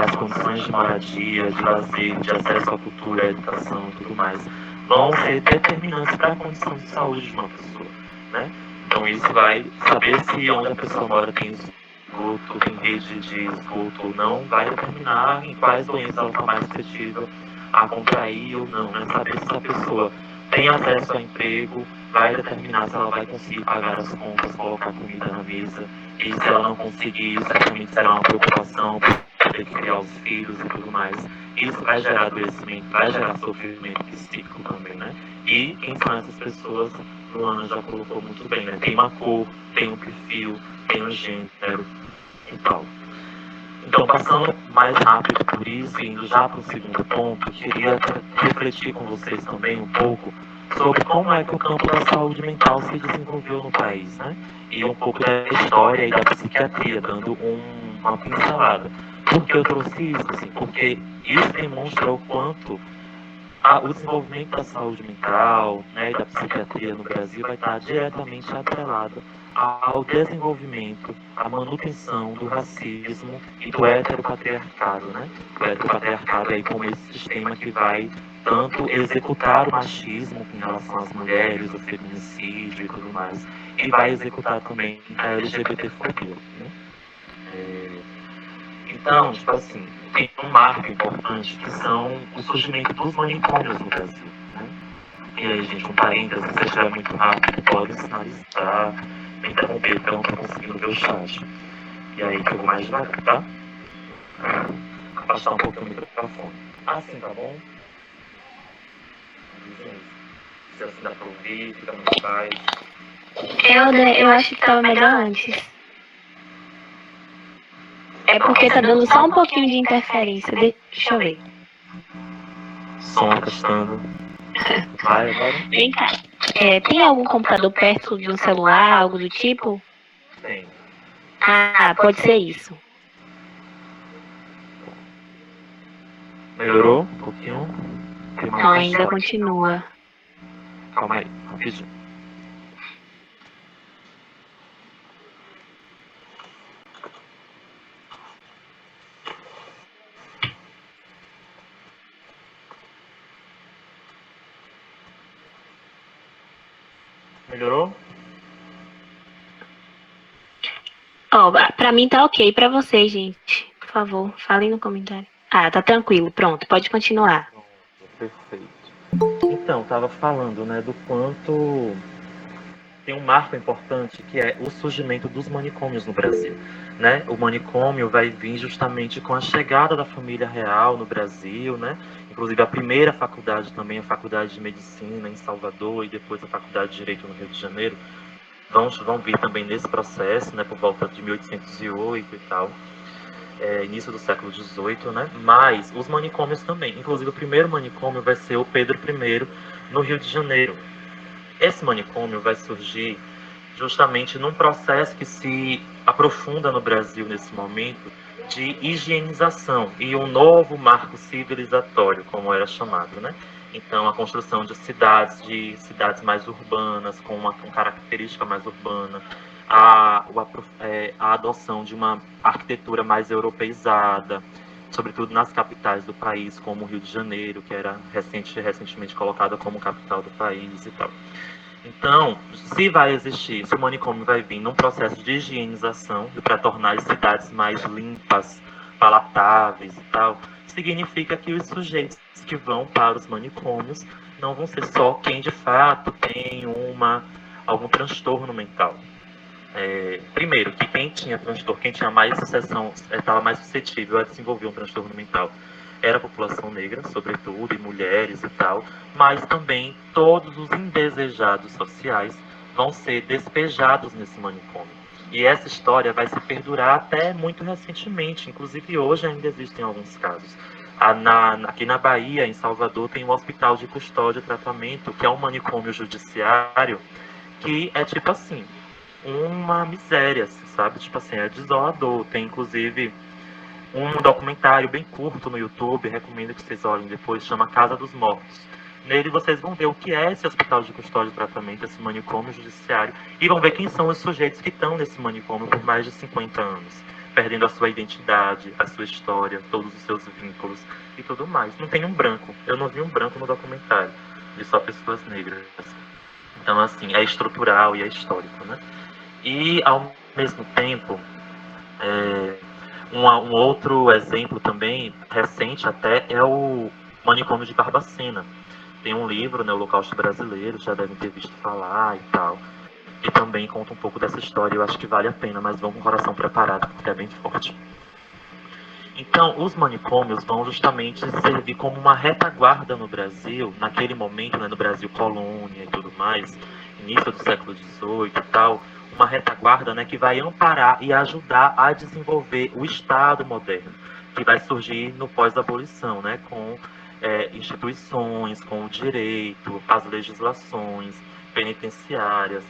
as condições de moradia, de lazer, de acesso à cultura, à educação e tudo mais, vão ser determinantes para a condição de saúde de uma pessoa, né? Então, isso vai saber se onde a pessoa mora tem esgoto, tem rede de esgoto ou não, vai determinar em quais doenças ela está mais suscetível a contrair ou não, né? Saber se a pessoa tem acesso a emprego, vai determinar se ela vai conseguir pagar as contas, colocar comida na mesa. E se ela não conseguir, certamente será uma preocupação por ter que criar os filhos e tudo mais. Isso vai gerar adoecimento, vai gerar sofrimento psíquico também, né? E quem são essas pessoas, Luana já colocou muito bem, né? Tem uma cor, tem um perfil, tem um gênero e tal. Então, passando mais rápido por isso, indo já para o segundo ponto, queria refletir com vocês também um pouco sobre como é que o campo da saúde mental se desenvolveu no país, né? E um pouco da história e da psiquiatria, dando uma pincelada. Por que eu trouxe isso? Assim, porque isso demonstra o quanto o desenvolvimento da saúde mental, né, e da psiquiatria no Brasil vai estar diretamente atrelado ao desenvolvimento, à manutenção do racismo e do heteropatriarcado, né? O heteropatriarcado aí como esse sistema que vai tanto executar o machismo em relação às mulheres, o feminicídio e tudo mais, e vai executar também a LGBTfobia, né? Então, tipo assim, tem um marco importante que são o surgimento dos manicômios no Brasil, né? E aí, gente, um parênteses, se você estiver muito rápido, pode sinalizar, me interromper, porque eu não estou conseguindo ver o chat. E aí que eu vou mais devagar, tá? Afastar um pouquinho o microfone. Assim, tá bom? Se assim dá pra ouvir, fica muito paz. Helder, eu acho que estava melhor antes. É porque tá dando só um pouquinho de interferência. Deixa eu ver. Som testando. Vai, agora? Vem cá. Tem algum computador perto de um celular, algo do tipo? Tem. Ah, pode ser isso. Melhorou um pouquinho? Não, ainda continua. Calma aí, rapidinho. Melhorou? Ó, pra mim tá ok, pra vocês, gente. Por favor, falem no comentário. Ah, tá tranquilo, pronto, pode continuar. Pronto, perfeito. Então, estava falando, né, do quanto tem um marco importante que é o surgimento dos manicômios no Brasil, né? O manicômio vai vir justamente com a chegada da família real no Brasil, né? Inclusive a primeira faculdade também, a Faculdade de Medicina em Salvador e depois a Faculdade de Direito no Rio de Janeiro, vão vir também nesse processo, né? Por volta de 1808 e tal. Início do século XVIII, né? Mas os manicômios também. Inclusive o primeiro manicômio vai ser o Pedro I no Rio de Janeiro. Esse manicômio vai surgir justamente num processo que se aprofunda no Brasil nesse momento de higienização e um novo marco civilizatório, como era chamado, né? Então, a construção de cidades mais urbanas, com uma característica mais urbana, a adoção de uma arquitetura mais europeizada, sobretudo nas capitais do país, como o Rio de Janeiro, que era recentemente colocada como capital do país e tal. Então, se o manicômio vai vir num processo de higienização para tornar as cidades mais limpas, palatáveis e tal, significa que os sujeitos que vão para os manicômios não vão ser só quem de fato tem algum transtorno mental. Primeiro, que quem tinha transtorno, quem tinha mais sucessão, estava mais suscetível a desenvolver um transtorno mental era a população negra, sobretudo, e mulheres e tal, mas também todos os indesejados sociais vão ser despejados nesse manicômio. E essa história vai se perdurar até muito recentemente, inclusive hoje ainda existem alguns casos. Aqui na Bahia, em Salvador, tem um hospital de custódia e tratamento, que é um manicômio judiciário, que é tipo assim, uma miséria, sabe? Tipo assim, é desolador. Tem inclusive um documentário bem curto no YouTube, recomendo que vocês olhem depois, chama Casa dos Mortos. Nele vocês vão ver o que é esse hospital de custódia e tratamento, esse manicômio judiciário, e vão ver quem são os sujeitos que estão nesse manicômio por mais de 50 anos, perdendo a sua identidade, a sua história, todos os seus vínculos e tudo mais. Não tem um branco, eu não vi um branco no documentário, vi só pessoas negras. Então, assim, é estrutural e é histórico, né? E, ao mesmo tempo, um outro exemplo também, recente até, é o Manicômio de Barbacena. Tem um livro, né, O Holocausto Brasileiro, já devem ter visto falar e tal, e também conta um pouco dessa história. Eu acho que vale a pena, mas vão com o coração preparado, porque é bem forte. Então, os manicômios vão justamente servir como uma retaguarda no Brasil, naquele momento, né, no Brasil colônia e tudo mais, início do século XVIII e tal, uma retaguarda, né, que vai amparar e ajudar a desenvolver o Estado moderno, que vai surgir no pós-abolição, né, com instituições, com o direito, as legislações penitenciárias,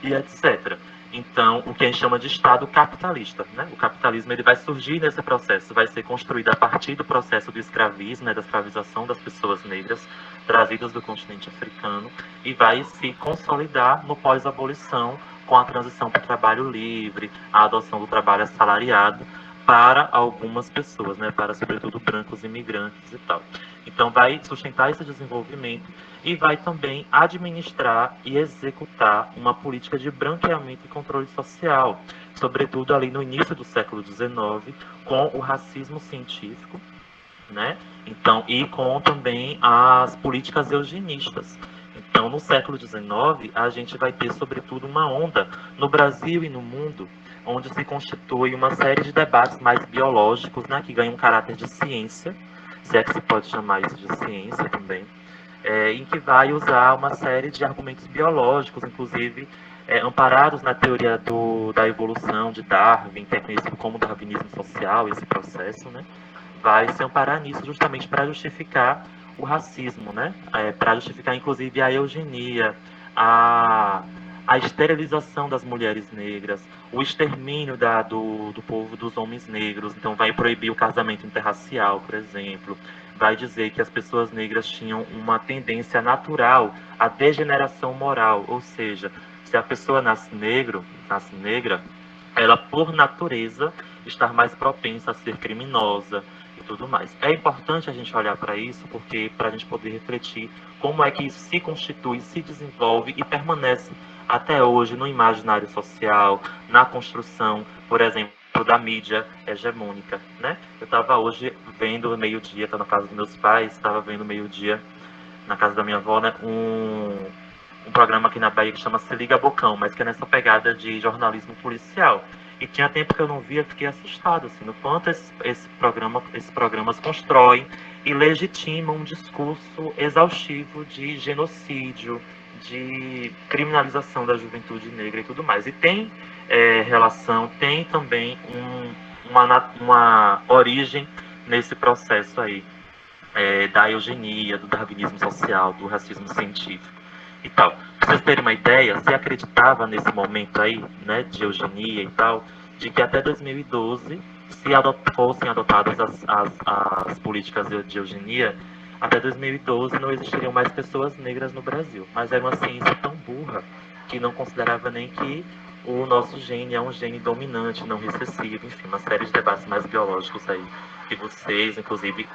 e etc. Então, o que a gente chama de Estado capitalista, né? O capitalismo ele vai surgir nesse processo, vai ser construído a partir do processo do escravismo, né, da escravização das pessoas negras trazidas do continente africano, e vai se consolidar no pós-abolição com a transição para o trabalho livre, a adoção do trabalho assalariado para algumas pessoas, né, para sobretudo brancos imigrantes e tal. Então, vai sustentar esse desenvolvimento e vai também administrar e executar uma política de branqueamento e controle social, sobretudo ali no início do século XIX, com o racismo científico, né? Então, e com também as políticas eugenistas. Então, no século XIX, a gente vai ter, sobretudo, uma onda no Brasil e no mundo, onde se constitui uma série de debates mais biológicos, né, que ganham um caráter de ciência, se é que se pode chamar isso de ciência também, em que vai usar uma série de argumentos biológicos, inclusive amparados na teoria da evolução de Darwin, que é conhecido como darwinismo social, esse processo, né? Vai se amparar nisso justamente para justificar o racismo, né? Para justificar, inclusive, a eugenia, a esterilização das mulheres negras, o extermínio do povo dos homens negros. Então vai proibir o casamento interracial, por exemplo. Vai dizer que as pessoas negras tinham uma tendência natural à degeneração moral, ou seja, se a pessoa nasce negra, ela por natureza está mais propensa a ser criminosa e tudo mais. É importante a gente olhar para isso, porque para a gente poder refletir como é que isso se constitui, se desenvolve e permanece até hoje no imaginário social, na construção, por exemplo, da mídia hegemônica, né? Eu estava hoje vendo meio-dia, estava na casa dos meus pais, estava vendo meio-dia na casa da minha avó, né, um programa aqui na Bahia que chama Se Liga Bocão, mas que é nessa pegada de jornalismo policial. E tinha tempo que eu não via, fiquei assustado, assim, no quanto esses programas constroem e legitimam um discurso exaustivo de genocídio, de criminalização da juventude negra e tudo mais. E tem relação, tem também uma origem nesse processo aí, da eugenia, do darwinismo social, do racismo científico e tal. Pra vocês terem uma ideia, se acreditava nesse momento aí, né, de eugenia e tal, de que até 2012, se fossem adotadas as políticas de eugenia, até 2012 não existiriam mais pessoas negras no Brasil. Mas era uma ciência tão burra que não considerava nem que o nosso gene é um gene dominante, não recessivo, enfim, uma série de debates mais biológicos aí, que vocês, inclusive,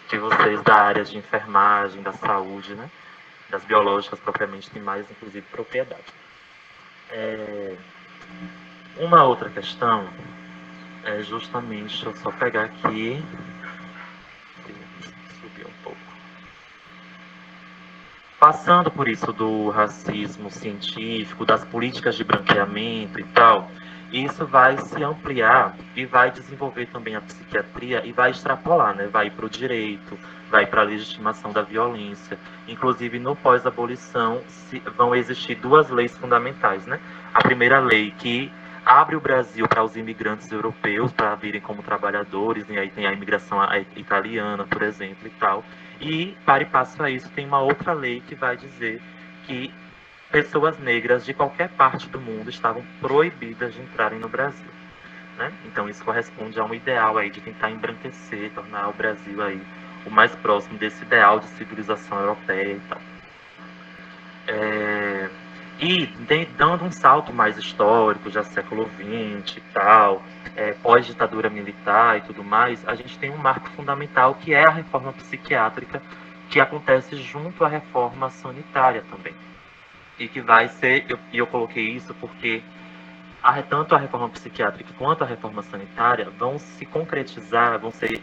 que vocês da área de enfermagem, da saúde, né, das biológicas propriamente, têm mais, inclusive, propriedade. Uma outra questão é justamente, deixa eu só pegar aqui, subir um pouco. Passando por isso do racismo científico, das políticas de branqueamento e tal, isso vai se ampliar e vai desenvolver também a psiquiatria e vai extrapolar, né? Vai para o direito, vai para a legitimação da violência. Inclusive, no pós-abolição, vão existir duas leis fundamentais, né? A primeira lei que abre o Brasil para os imigrantes europeus para virem como trabalhadores, e aí tem a imigração italiana, por exemplo, e tal. E, para e passo a isso, tem uma outra lei que vai dizer que pessoas negras de qualquer parte do mundo estavam proibidas de entrarem no Brasil, né? Então isso corresponde a um ideal aí de tentar embranquecer, tornar o Brasil aí o mais próximo desse ideal de civilização europeia e tal. Dando um salto mais histórico, já século XX e tal, pós-ditadura militar e tudo mais, a gente tem um marco fundamental que é a reforma psiquiátrica, que acontece junto à reforma sanitária também. E que vai ser, eu coloquei isso porque tanto a reforma psiquiátrica quanto a reforma sanitária vão se concretizar, vão ser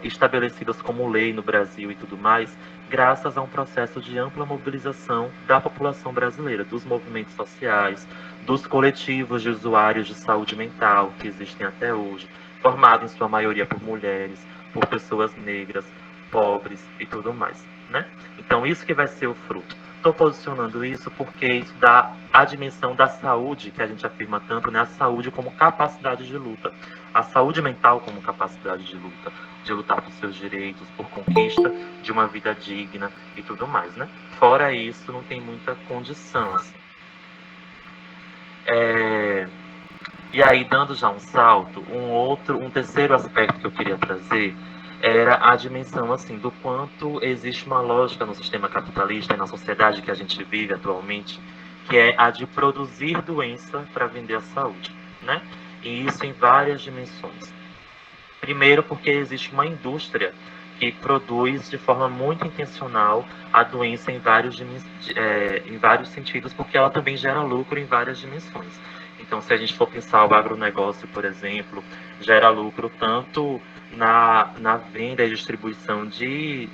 estabelecidas como lei no Brasil e tudo mais, graças a um processo de ampla mobilização da população brasileira, dos movimentos sociais, dos coletivos de usuários de saúde mental que existem até hoje, formados em sua maioria por mulheres, por pessoas negras, pobres e tudo mais, né? Então isso que vai ser o fruto. Estou posicionando isso porque isso dá a dimensão da saúde, que a gente afirma tanto, né? A saúde como capacidade de luta. A saúde mental como capacidade de luta. De lutar por seus direitos, por conquista de uma vida digna e tudo mais, né? Fora isso, não tem muita condição, assim. E aí, dando já um salto, um terceiro aspecto que eu queria trazer era a dimensão, assim, do quanto existe uma lógica no sistema capitalista e na sociedade que a gente vive atualmente, que é a de produzir doença para vender a saúde, né? E isso em várias dimensões. Primeiro, porque existe uma indústria que produz de forma muito intencional a doença em vários sentidos, porque ela também gera lucro em várias dimensões. Então, se a gente for pensar o agronegócio, por exemplo, gera lucro tanto na venda e distribuição de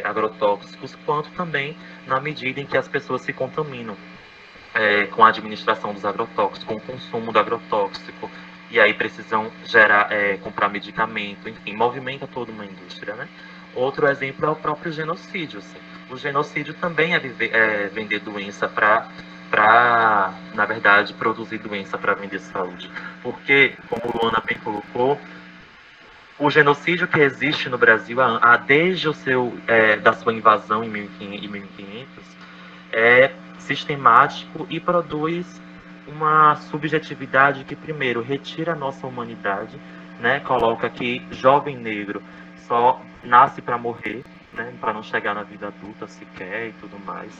agrotóxicos, quanto também na medida em que as pessoas se contaminam com a administração dos agrotóxicos, com o consumo do agrotóxico, e aí precisam comprar medicamento, enfim, movimenta toda uma indústria, né? Outro exemplo é o próprio genocídio. Assim. O genocídio também é vender doença para, na verdade, produzir doença para vender saúde. Porque, como o Luana bem colocou, o genocídio que existe no Brasil desde da sua invasão em 1500, é sistemático e produz uma subjetividade que, primeiro, retira a nossa humanidade, né? Coloca que jovem negro só nasce para morrer, né? Para não chegar na vida adulta sequer e tudo mais.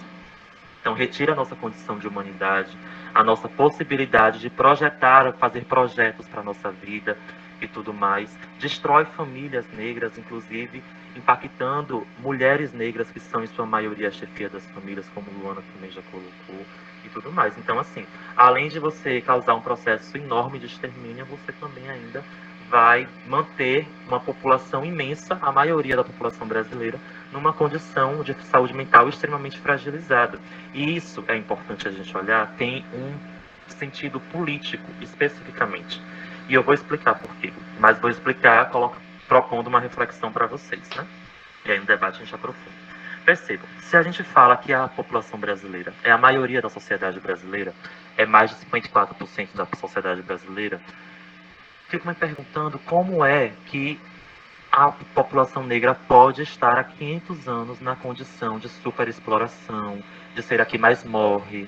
Então, retira a nossa condição de humanidade, a nossa possibilidade de projetar, fazer projetos para a nossa vida e tudo mais. Destrói famílias negras, inclusive, impactando mulheres negras, que são, em sua maioria, a chefia das famílias, como Luana também já colocou, e tudo mais. Então, assim, além de você causar um processo enorme de extermínio, você também ainda vai manter uma população imensa, a maioria da população brasileira, numa condição de saúde mental extremamente fragilizada. E isso é importante a gente olhar, tem um sentido político, especificamente. E eu vou explicar por quê, mas vou explicar propondo uma reflexão para vocês, né? E aí no debate a gente aprofunda. Percebam, se a gente fala que a população brasileira é a maioria da sociedade brasileira, é mais de 54% da sociedade brasileira, fico me perguntando como é que a população negra pode estar há 500 anos na condição de superexploração, de ser a que mais morre,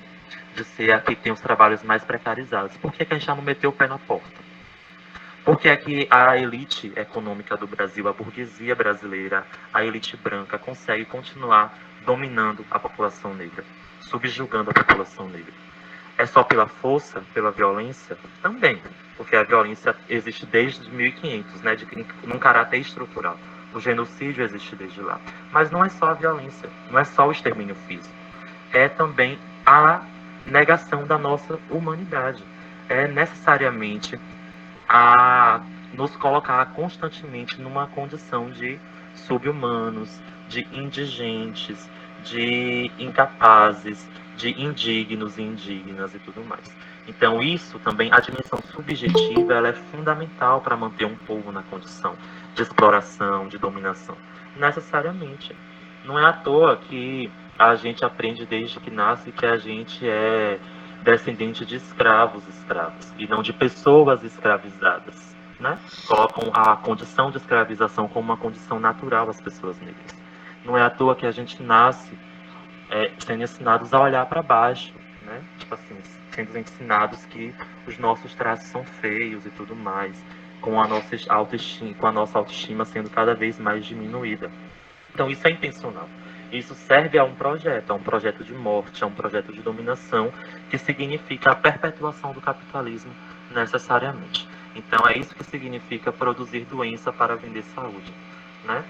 de ser a que tem os trabalhos mais precarizados. Por que a gente já não meteu o pé na porta? Por que é que a elite econômica do Brasil, a burguesia brasileira, a elite branca, consegue continuar dominando a população negra, subjugando a população negra? É só pela força, pela violência? Também, porque a violência existe desde 1500, né, num caráter estrutural. O genocídio existe desde lá. Mas não é só a violência, não é só o extermínio físico. É também a negação da nossa humanidade. É necessariamente a nos colocar constantemente numa condição de sub-humanos, de indigentes, de incapazes, de indignos e indignas e tudo mais. Então isso também, a dimensão subjetiva, ela é fundamental para manter um povo na condição de exploração, de dominação. Necessariamente. Não é à toa que a gente aprende desde que nasce que a gente é descendente de escravos, e não de pessoas escravizadas, né? Colocam a condição de escravização como uma condição natural às pessoas negras. Não é à toa que a gente nasce sendo ensinados a olhar para baixo, né? Tipo assim, sendo ensinados que os nossos traços são feios e tudo mais, com a nossa autoestima sendo cada vez mais diminuída. Então isso é intencional. Isso serve a um projeto de morte, a um projeto de dominação, que significa a perpetuação do capitalismo necessariamente. Então é isso que significa produzir doença para vender saúde, né?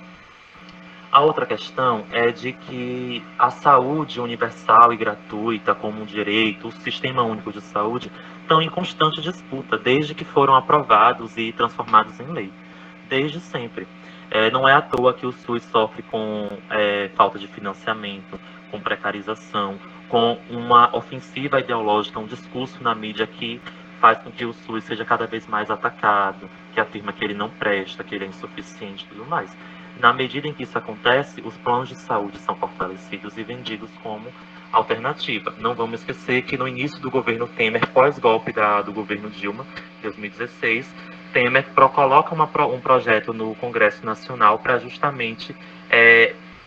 A outra questão é de que a saúde universal e gratuita como um direito, o Sistema Único de Saúde, estão em constante disputa, desde que foram aprovados e transformados em lei. Desde sempre. Não é à toa que o SUS sofre com falta de financiamento, com precarização, com uma ofensiva ideológica, um discurso na mídia que faz com que o SUS seja cada vez mais atacado, que afirma que ele não presta, que ele é insuficiente e tudo mais. Na medida em que isso acontece, os planos de saúde são fortalecidos e vendidos como alternativa. Não vamos esquecer que no início do governo Temer, pós-golpe do governo Dilma, 2016, Temer coloca um projeto no Congresso Nacional para justamente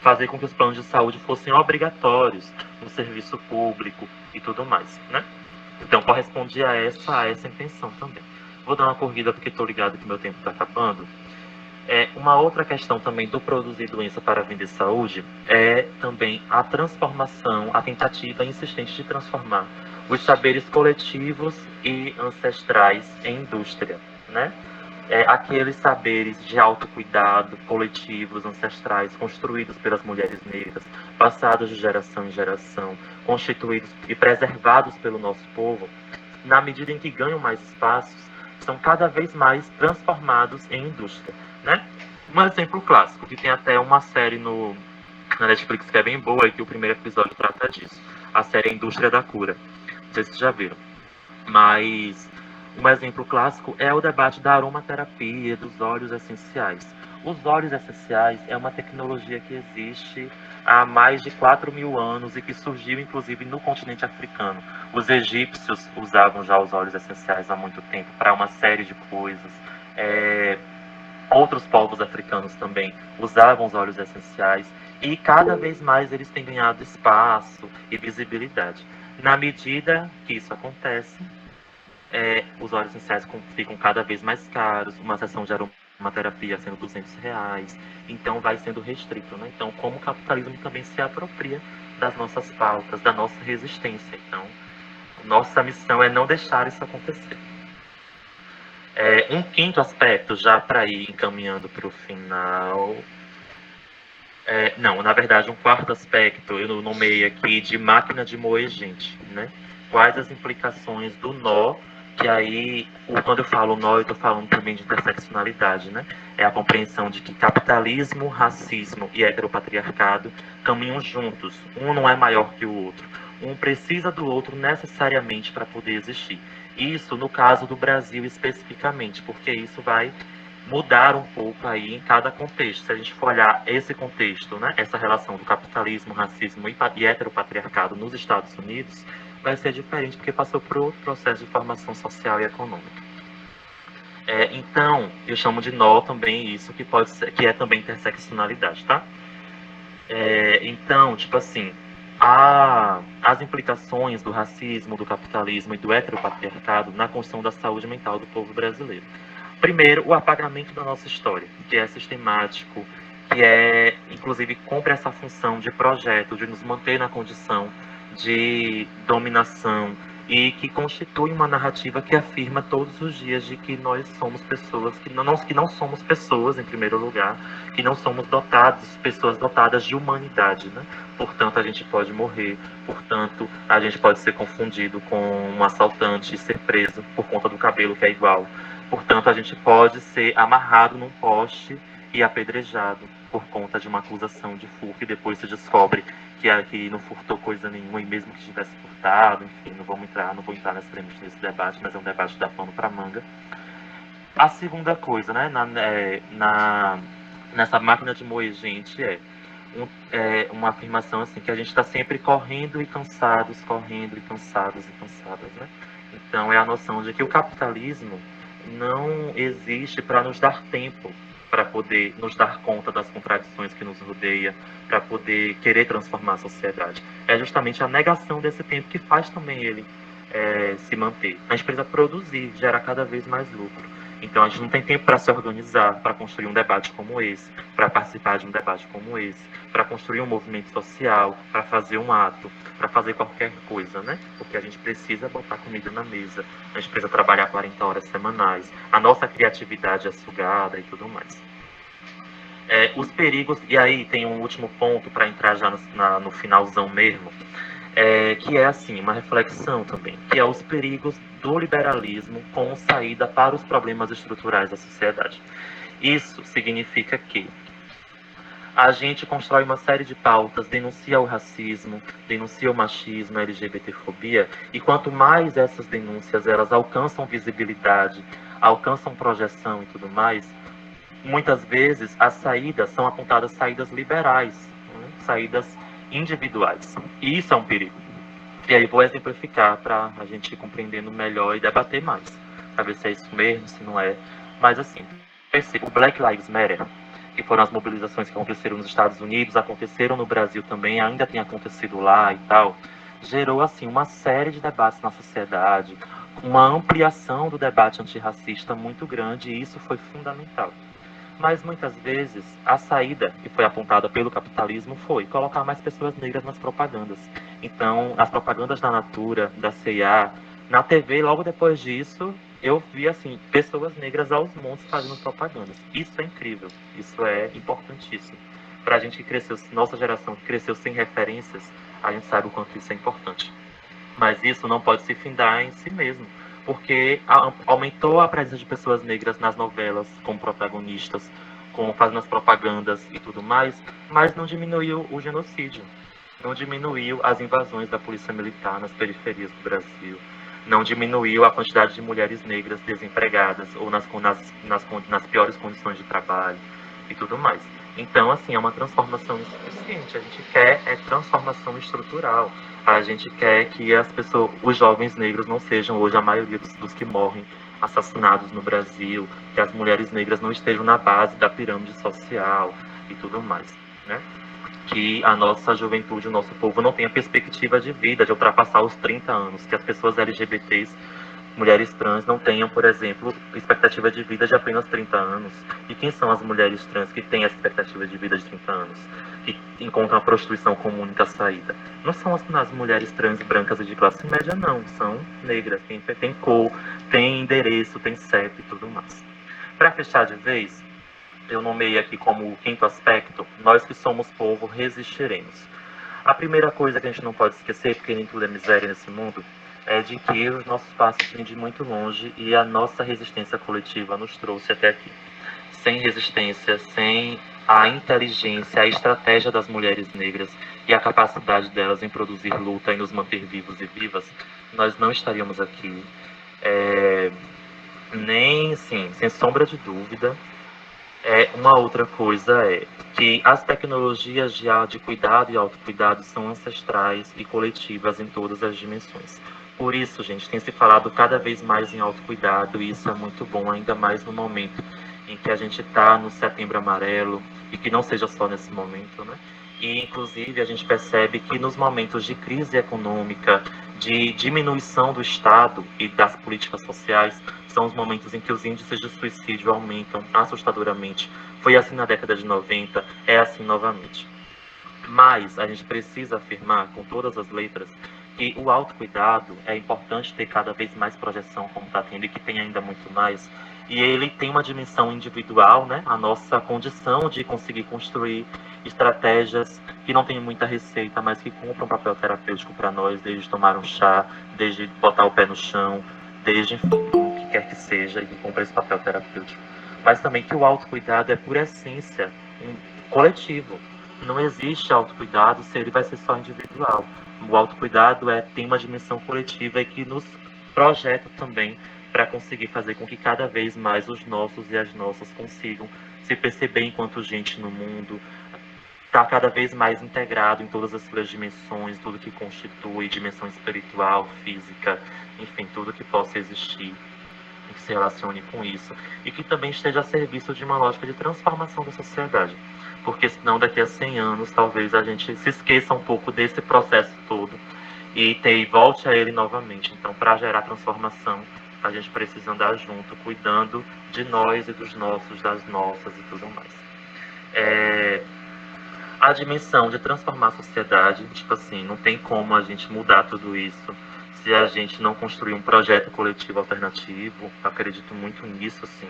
fazer com que os planos de saúde fossem obrigatórios no serviço público e tudo mais, né? Então, correspondia a essa intenção também. Vou dar uma corrida porque estou ligado que meu tempo está acabando. Uma outra questão também do produzir doença para vender saúde é também a transformação, a tentativa insistente de transformar os saberes coletivos e ancestrais em indústria, né? Aqueles saberes de autocuidado, coletivos, ancestrais, construídos pelas mulheres negras, passados de geração em geração, constituídos e preservados pelo nosso povo, na medida em que ganham mais espaços, são cada vez mais transformados em indústria, né? Um exemplo clássico, que tem até uma série na Netflix que é bem boa e que o primeiro episódio trata disso. A série Indústria da Cura. Não sei se vocês já viram. Mas um exemplo clássico é o debate da aromaterapia, dos óleos essenciais. Os óleos essenciais é uma tecnologia que existe há mais de 4.000 anos e que surgiu inclusive no continente africano. Os egípcios usavam já os óleos essenciais há muito tempo para uma série de coisas. outros povos africanos também usavam os óleos essenciais, e cada vez mais eles têm ganhado espaço e visibilidade. Na medida que isso acontece, os óleos essenciais ficam cada vez mais caros, uma sessão de aromaterapia sendo R$ 200, então vai sendo restrito, né? Então, como o capitalismo também se apropria das nossas pautas, da nossa resistência. Então, nossa missão é não deixar isso acontecer. Um quinto aspecto, já para ir encaminhando para o final... não, na verdade, um quarto aspecto, eu nomeei aqui de máquina de moer gente, né? Quais as implicações do nó, que aí, quando eu falo nó, eu estou falando também de interseccionalidade, né? É a compreensão de que capitalismo, racismo e heteropatriarcado caminham juntos. Um não é maior que o outro. Um precisa do outro necessariamente para poder existir. Isso no caso do Brasil especificamente, porque isso vai mudar um pouco aí em cada contexto. Se a gente for olhar esse contexto, né, essa relação do capitalismo, racismo e heteropatriarcado nos Estados Unidos, vai ser diferente porque passou por outro processo de formação social e econômica. Então, eu chamo de nó também isso, que é também interseccionalidade, tá? Então, tipo assim, as implicações do racismo, do capitalismo e do heteropatriarcado na construção da saúde mental do povo brasileiro. Primeiro, o apagamento da nossa história, que é sistemático, que inclusive, cumpre essa função de projeto, de nos manter na condição de dominação e que constitui uma narrativa que afirma todos os dias de que nós somos pessoas, que não somos pessoas, em primeiro lugar, que não somos pessoas dotadas de humanidade, né? Portanto, a gente pode morrer, portanto, a gente pode ser confundido com um assaltante e ser preso por conta do cabelo que é igual. Portanto, a gente pode ser amarrado num poste e apedrejado por conta de uma acusação de furto e depois se descobre que não furtou coisa nenhuma e mesmo que tivesse furtado, enfim, não vou entrar nesse debate, mas é um debate que dá pano para manga. A segunda coisa, né, nessa máquina de moer gente uma afirmação assim, que a gente está sempre correndo e cansados, né? Então é a noção de que o capitalismo não existe para nos dar tempo, para poder nos dar conta das contradições que nos rodeia, para poder querer transformar a sociedade. É justamente a negação desse tempo que faz também ele se manter. A gente precisa produzir, gerar cada vez mais lucro. Então a gente não tem tempo para se organizar, para construir um debate como esse, para participar de um debate como esse, para construir um movimento social, para fazer um ato, para fazer qualquer coisa, né? Porque a gente precisa botar comida na mesa, a gente precisa trabalhar 40 horas semanais, a nossa criatividade é sugada e tudo mais. Os perigos, e aí tem um último ponto para entrar já no finalzão mesmo, que é assim, uma reflexão também, que é os perigos do liberalismo como saída para os problemas estruturais da sociedade. Isso significa que a gente constrói uma série de pautas, denuncia o racismo, denuncia o machismo, a LGBTfobia, e quanto mais essas denúncias elas alcançam visibilidade, alcançam projeção e tudo mais, muitas vezes as saídas são apontadas saídas liberais, né? Saídas individuais. E isso é um perigo. E aí vou exemplificar para a gente ir compreendendo melhor e debater mais, para ver se é isso mesmo, se não é. Mas assim, o Black Lives Matter, que foram as mobilizações que aconteceram nos Estados Unidos, aconteceram no Brasil também, ainda tem acontecido lá e tal, gerou assim uma série de debates na sociedade, uma ampliação do debate antirracista muito grande, e isso foi fundamental. Mas muitas vezes a saída que foi apontada pelo capitalismo foi colocar mais pessoas negras nas propagandas. Então, as propagandas da Natura, da C&A, na TV, logo depois disso, eu vi assim pessoas negras aos montes fazendo propagandas. Isso é incrível, isso é importantíssimo. Para a gente que cresceu, nossa geração que cresceu sem referências, a gente sabe o quanto isso é importante. Mas isso não pode se findar em si mesmo, porque aumentou a presença de pessoas negras nas novelas como protagonistas, fazendo as propagandas e tudo mais, mas não diminuiu o genocídio, não diminuiu as invasões da polícia militar nas periferias do Brasil, não diminuiu a quantidade de mulheres negras desempregadas ou nas piores condições de trabalho e tudo mais. Então, assim, é uma transformação insuficiente. A gente quer transformação estrutural. A gente quer que os jovens negros não sejam hoje a maioria dos que morrem assassinados no Brasil, que as mulheres negras não estejam na base da pirâmide social e tudo mais, né? Que a nossa juventude, o nosso povo não tenha perspectiva de vida, de ultrapassar os 30 anos, que as pessoas LGBTs, mulheres trans, não tenham, por exemplo, expectativa de vida de apenas 30 anos. E quem são as mulheres trans que têm essa expectativa de vida de 30 anos? Que encontram a prostituição como única saída? Não são as mulheres trans brancas e de classe média, não. São negras, tem cor, tem endereço, tem CEP e tudo mais. Para fechar de vez, eu nomeei aqui como o quinto aspecto: nós que somos povo resistiremos. A primeira coisa que a gente não pode esquecer, porque nem tudo é miséria nesse mundo, é de que os nossos passos vêm de muito longe e a nossa resistência coletiva nos trouxe até aqui. Sem resistência, sem a inteligência, a estratégia das mulheres negras e a capacidade delas em produzir luta e nos manter vivos e vivas, nós não estaríamos aqui. Nem, sim, sem sombra de dúvida. Uma outra coisa é que as tecnologias de cuidado e autocuidado são ancestrais e coletivas em todas as dimensões. Por isso, gente, tem se falado cada vez mais em autocuidado e isso é muito bom, ainda mais no momento em que a gente está no Setembro Amarelo, e que não seja só nesse momento, né? E, inclusive, a gente percebe que nos momentos de crise econômica, de diminuição do Estado e das políticas sociais, são os momentos em que os índices de suicídio aumentam assustadoramente. Foi assim na década de 90, é assim novamente. Mas a gente precisa afirmar com todas as letras que o autocuidado é importante ter cada vez mais projeção, como está tendo, e que tem ainda muito mais. E ele tem uma dimensão individual, né? A nossa condição de conseguir construir estratégias que não tem muita receita, mas que cumprem um papel terapêutico para nós, desde tomar um chá, desde botar o pé no chão, desde, enfim, o que quer que seja, e que cumpra esse papel terapêutico. Mas também que o autocuidado é, por essência, um coletivo. Não existe autocuidado se ele vai ser só individual. O autocuidado tem uma dimensão coletiva e que nos projeta também para conseguir fazer com que cada vez mais os nossos e as nossas consigam se perceber enquanto gente no mundo, estar cada vez mais integrado em todas as suas dimensões, tudo que constitui dimensão espiritual, física, enfim, tudo que possa existir e que se relacione com isso, e que também esteja a serviço de uma lógica de transformação da sociedade. Porque senão daqui a 100 anos talvez a gente se esqueça um pouco desse processo todo e volte a ele novamente. Então, para gerar transformação, a gente precisa andar junto, cuidando de nós e dos nossos, das nossas e tudo mais. A dimensão de transformar a sociedade, tipo assim, não tem como a gente mudar tudo isso se a gente não construir um projeto coletivo alternativo. Eu acredito muito nisso, assim.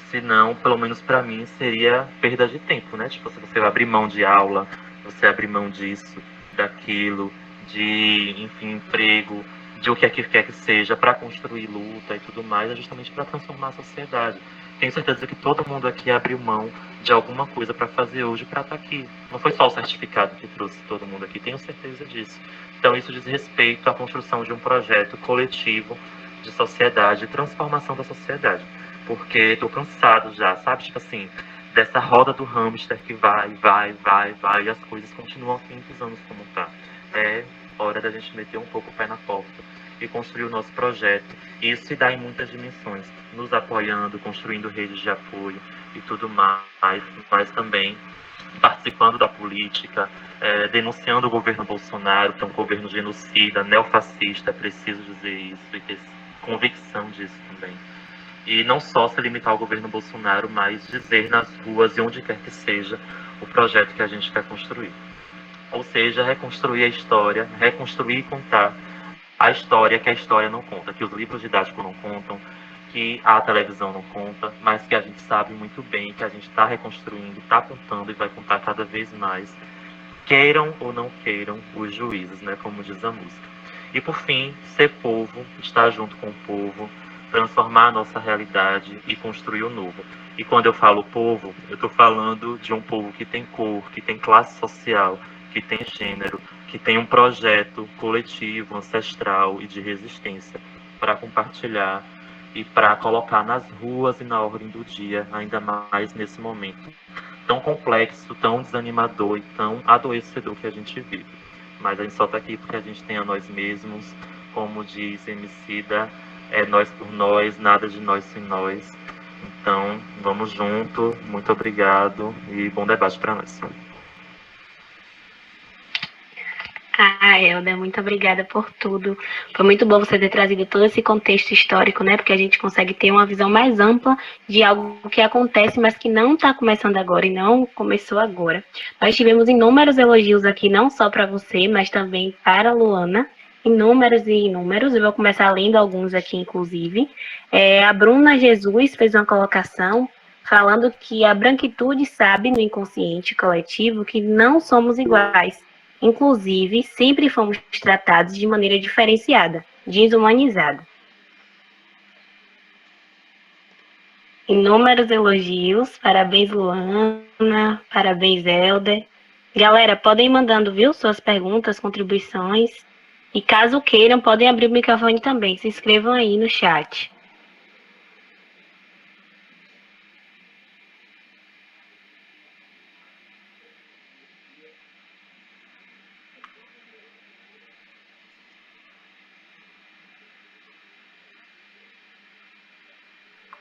Se não, pelo menos para mim, seria perda de tempo, né? Tipo, se você abrir mão de aula, você abrir mão disso, daquilo, de, enfim, emprego, de o que quer que seja, para construir luta e tudo mais, é justamente para transformar a sociedade. Tenho certeza que todo mundo aqui abriu mão de alguma coisa para fazer hoje, para estar aqui. Não foi só o certificado que trouxe todo mundo aqui, tenho certeza disso. Então isso diz respeito à construção de um projeto coletivo de sociedade, de transformação da sociedade. Porque estou cansado já, sabe? Tipo assim, dessa roda do hamster que vai, e as coisas continuam há 500 anos como tá. É hora da gente meter um pouco o pé na porta e construir o nosso projeto. E isso se dá em muitas dimensões, nos apoiando, construindo redes de apoio e tudo mais, mas também participando da política, denunciando o governo Bolsonaro, que é um governo genocida, neofascista, é preciso dizer isso e ter convicção disso também. E não só se limitar ao governo Bolsonaro, mas dizer nas ruas e onde quer que seja o projeto que a gente quer construir. Ou seja, reconstruir a história, reconstruir e contar a história que a história não conta, que os livros didáticos não contam, que a televisão não conta, mas que a gente sabe muito bem, que a gente está reconstruindo, está contando e vai contar cada vez mais, queiram ou não queiram os juízes, né, como diz a música. E por fim, ser povo, estar junto com o povo, transformar a nossa realidade e construir o novo. E quando eu falo povo, eu estou falando de um povo que tem cor, que tem classe social, que tem gênero, que tem um projeto coletivo, ancestral e de resistência para compartilhar e para colocar nas ruas e na ordem do dia, ainda mais nesse momento tão complexo, tão desanimador e tão adoecedor que a gente vive. Mas a gente só está aqui porque a gente tem a nós mesmos, como diz Emicida, é nós por nós, nada de nós sem nós. Então, vamos junto, muito obrigado e bom debate para nós. Helder, muito obrigada por tudo. Foi muito bom você ter trazido todo esse contexto histórico, né? Porque a gente consegue ter uma visão mais ampla de algo que acontece, mas que não está começando agora e não começou agora. Nós tivemos inúmeros elogios aqui, não só para você, mas também para a Luana. Inúmeros e inúmeros. Eu vou começar lendo alguns aqui, inclusive. A Bruna Jesus fez uma colocação falando que a branquitude sabe no inconsciente coletivo que não somos iguais. Inclusive, sempre fomos tratados de maneira diferenciada, desumanizada. Inúmeros elogios, parabéns Luana, parabéns Helder. Galera, podem ir mandando, viu, suas perguntas, contribuições. E caso queiram, podem abrir o microfone também, se inscrevam aí no chat.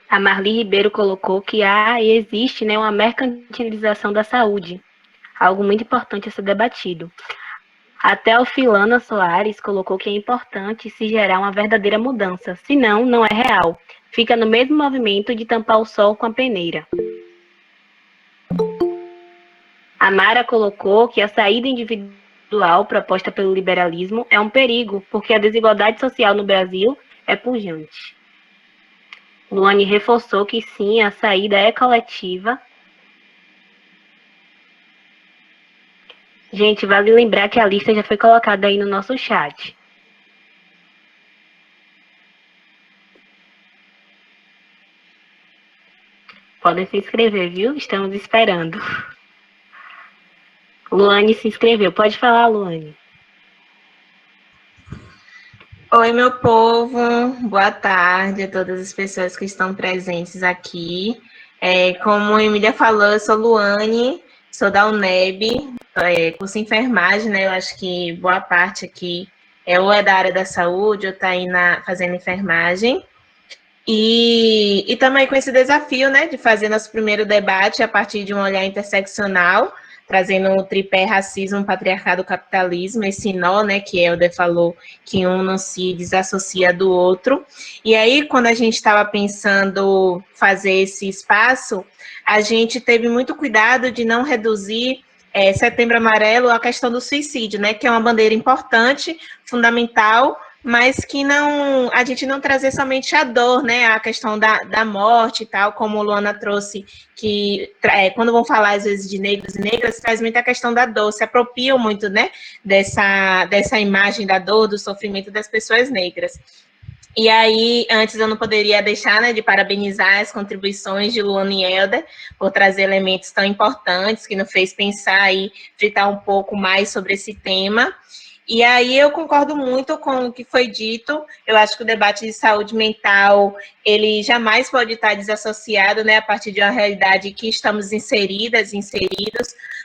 A Marli Ribeiro colocou que há e existe, né, uma mercantilização da saúde, algo muito importante a ser debatido. Até o Filana Soares colocou que é importante se gerar uma verdadeira mudança, senão não é real. Fica no mesmo movimento de tampar o sol com a peneira. A Mara colocou que a saída individual proposta pelo liberalismo é um perigo, porque a desigualdade social no Brasil é pujante. Luane reforçou que sim, a saída é coletiva. Gente, vale lembrar que a lista já foi colocada aí no nosso chat. Podem se inscrever, viu? Estamos esperando. Luane se inscreveu. Pode falar, Luane. Oi, meu povo, boa tarde a todas as pessoas que estão presentes aqui. Como a Emília falou, eu sou Luane, sou da UNEB, curso em enfermagem, né? Eu acho que boa parte aqui ou é da área da saúde ou está aí fazendo enfermagem. E também com esse desafio, né, de fazer nosso primeiro debate a partir de um olhar interseccional, trazendo o tripé racismo, patriarcado, capitalismo, esse nó, né, que Helder falou, que um não se desassocia do outro. E aí, quando a gente estava pensando fazer esse espaço, a gente teve muito cuidado de não reduzir Setembro Amarelo à questão do suicídio, né, que é uma bandeira importante, fundamental, mas que não, a gente não trazer somente a dor, né, a questão da morte e tal, como Luana trouxe, que quando vão falar às vezes de negros e negras, traz muito a questão da dor, se apropriam muito, né, dessa imagem da dor, do sofrimento das pessoas negras. E aí, antes eu não poderia deixar, né, de parabenizar as contribuições de Luana e Helder por trazer elementos tão importantes, que nos fez pensar e fritar um pouco mais sobre esse tema. E aí eu concordo muito com o que foi dito. Eu acho que o debate de saúde mental, ele jamais pode estar desassociado, né, a partir de uma realidade que estamos inseridos,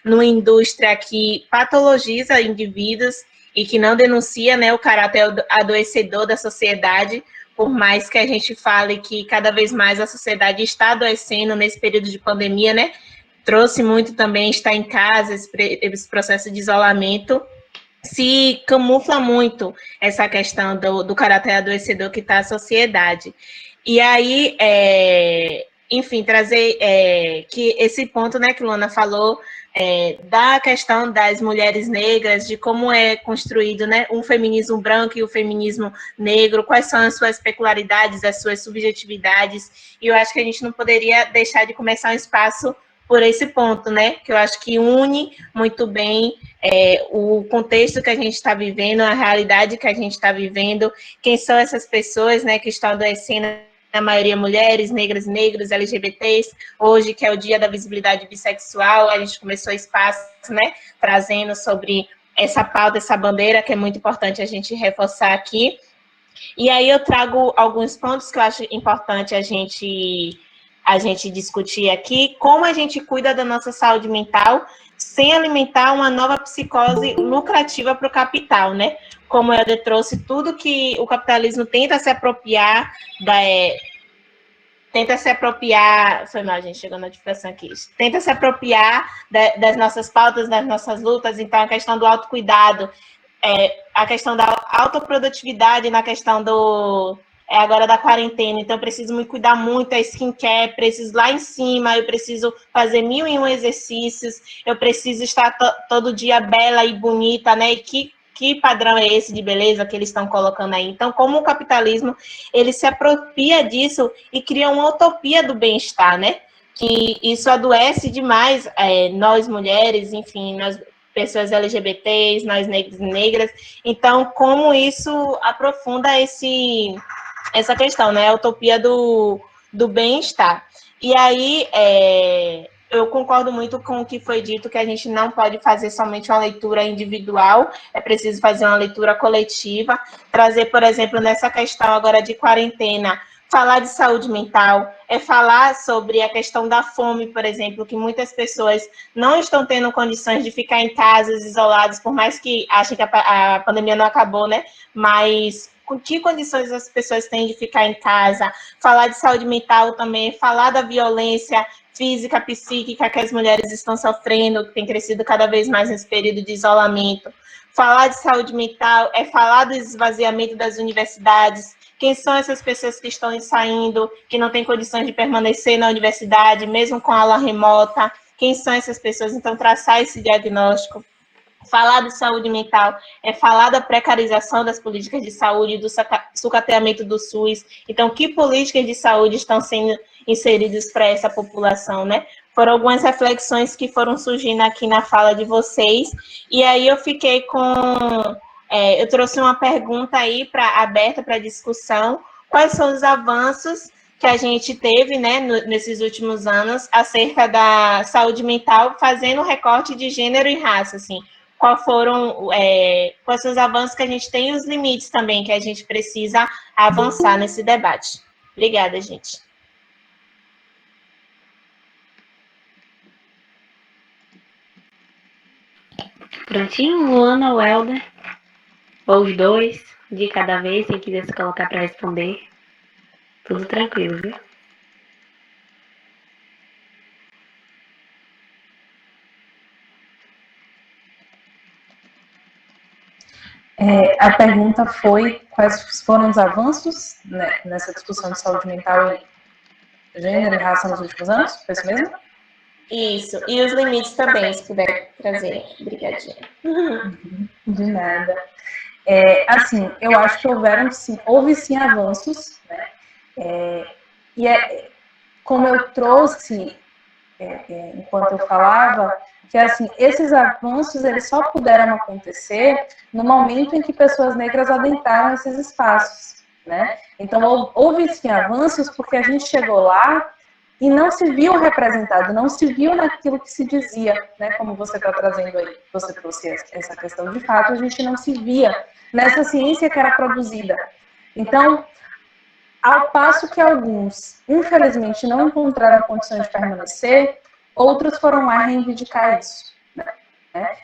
numa indústria que patologiza indivíduos e que não denuncia, né, o caráter adoecedor da sociedade, por mais que a gente fale que cada vez mais a sociedade está adoecendo nesse período de pandemia, né, trouxe muito também estar em casa, esse processo de isolamento, se camufla muito essa questão do caráter adoecedor que está a sociedade. E aí, enfim, trazer que esse ponto, né, que Luana falou, da questão das mulheres negras, de como é construído, né, um feminismo branco e o feminismo negro, quais são as suas peculiaridades, as suas subjetividades, e eu acho que a gente não poderia deixar de começar um espaço por esse ponto, né, que eu acho que une muito bem o contexto que a gente está vivendo, a realidade que a gente está vivendo, quem são essas pessoas, né, que estão adoecendo, na maioria mulheres, negras e negros, LGBTs, hoje que é o dia da visibilidade bissexual, a gente começou espaço, né, trazendo sobre essa pauta, essa bandeira, que é muito importante a gente reforçar aqui. E aí eu trago alguns pontos que eu acho importante a gente discutir aqui, como a gente cuida da nossa saúde mental sem alimentar uma nova psicose lucrativa para o capital, né? Como o Helder trouxe, tudo que o capitalismo tenta se apropriar foi mal, gente, chegou a notificação aqui, tenta se apropriar das nossas pautas, das nossas lutas, então a questão do autocuidado, a questão da autoprodutividade na questão agora da quarentena, então eu preciso me cuidar muito, a skincare, preciso lá em cima, eu preciso fazer 1001 exercícios, eu preciso estar todo dia bela e bonita, né, e que padrão é esse de beleza que eles estão colocando aí? Então, como o capitalismo, ele se apropria disso e cria uma utopia do bem-estar, né? Que isso adoece demais nós mulheres, enfim, nós pessoas LGBTs, nós negros e negras. Então, como isso aprofunda essa questão, né? A utopia do bem-estar. E aí, eu concordo muito com o que foi dito, que a gente não pode fazer somente uma leitura individual, é preciso fazer uma leitura coletiva, trazer, por exemplo, nessa questão agora de quarentena, falar de saúde mental, falar sobre a questão da fome, por exemplo, que muitas pessoas não estão tendo condições de ficar em casas isoladas, por mais que achem que a pandemia não acabou, né? Mas com que condições as pessoas têm de ficar em casa? Falar de saúde mental também, falar da violência física, psíquica que as mulheres estão sofrendo, que tem crescido cada vez mais nesse período de isolamento. Falar de saúde mental falar do esvaziamento das universidades. Quem são essas pessoas que estão saindo, que não têm condições de permanecer na universidade, mesmo com aula remota? Quem são essas pessoas? Então, traçar esse diagnóstico. Falar de saúde mental falar da precarização das políticas de saúde, do sucateamento do SUS. Então, que políticas de saúde estão sendo inseridas para essa população, né? Foram algumas reflexões que foram surgindo aqui na fala de vocês, e aí eu fiquei eu trouxe uma pergunta aí aberta para discussão: quais são os avanços que a gente teve, né, nesses últimos anos, acerca da saúde mental, fazendo um recorte de gênero e raça, assim, quais são os avanços que a gente tem e os limites também que a gente precisa avançar nesse debate. Obrigada, gente. Prontinho, Luana ou Helder? Ou os dois, de cada vez, quem quiser se colocar para responder. Tudo tranquilo, viu? A pergunta foi quais foram os avanços, né, nessa discussão de saúde mental e gênero e raça nos últimos anos? Foi isso mesmo? Isso, e os limites também, se puder trazer. Obrigadinha. De nada. Assim, eu acho que houve sim avanços, né? Como eu trouxe enquanto eu falava, que assim, esses avanços eles só puderam acontecer no momento em que pessoas negras adentraram esses espaços, né? Então, houve sim avanços porque a gente chegou lá e não se viu representado, não se viu naquilo que se dizia, né? Como você está trazendo aí, você trouxe essa questão de fato, a gente não se via nessa ciência que era produzida. Então, ao passo que alguns, infelizmente, não encontraram condições de permanecer, outros foram lá reivindicar isso. Né?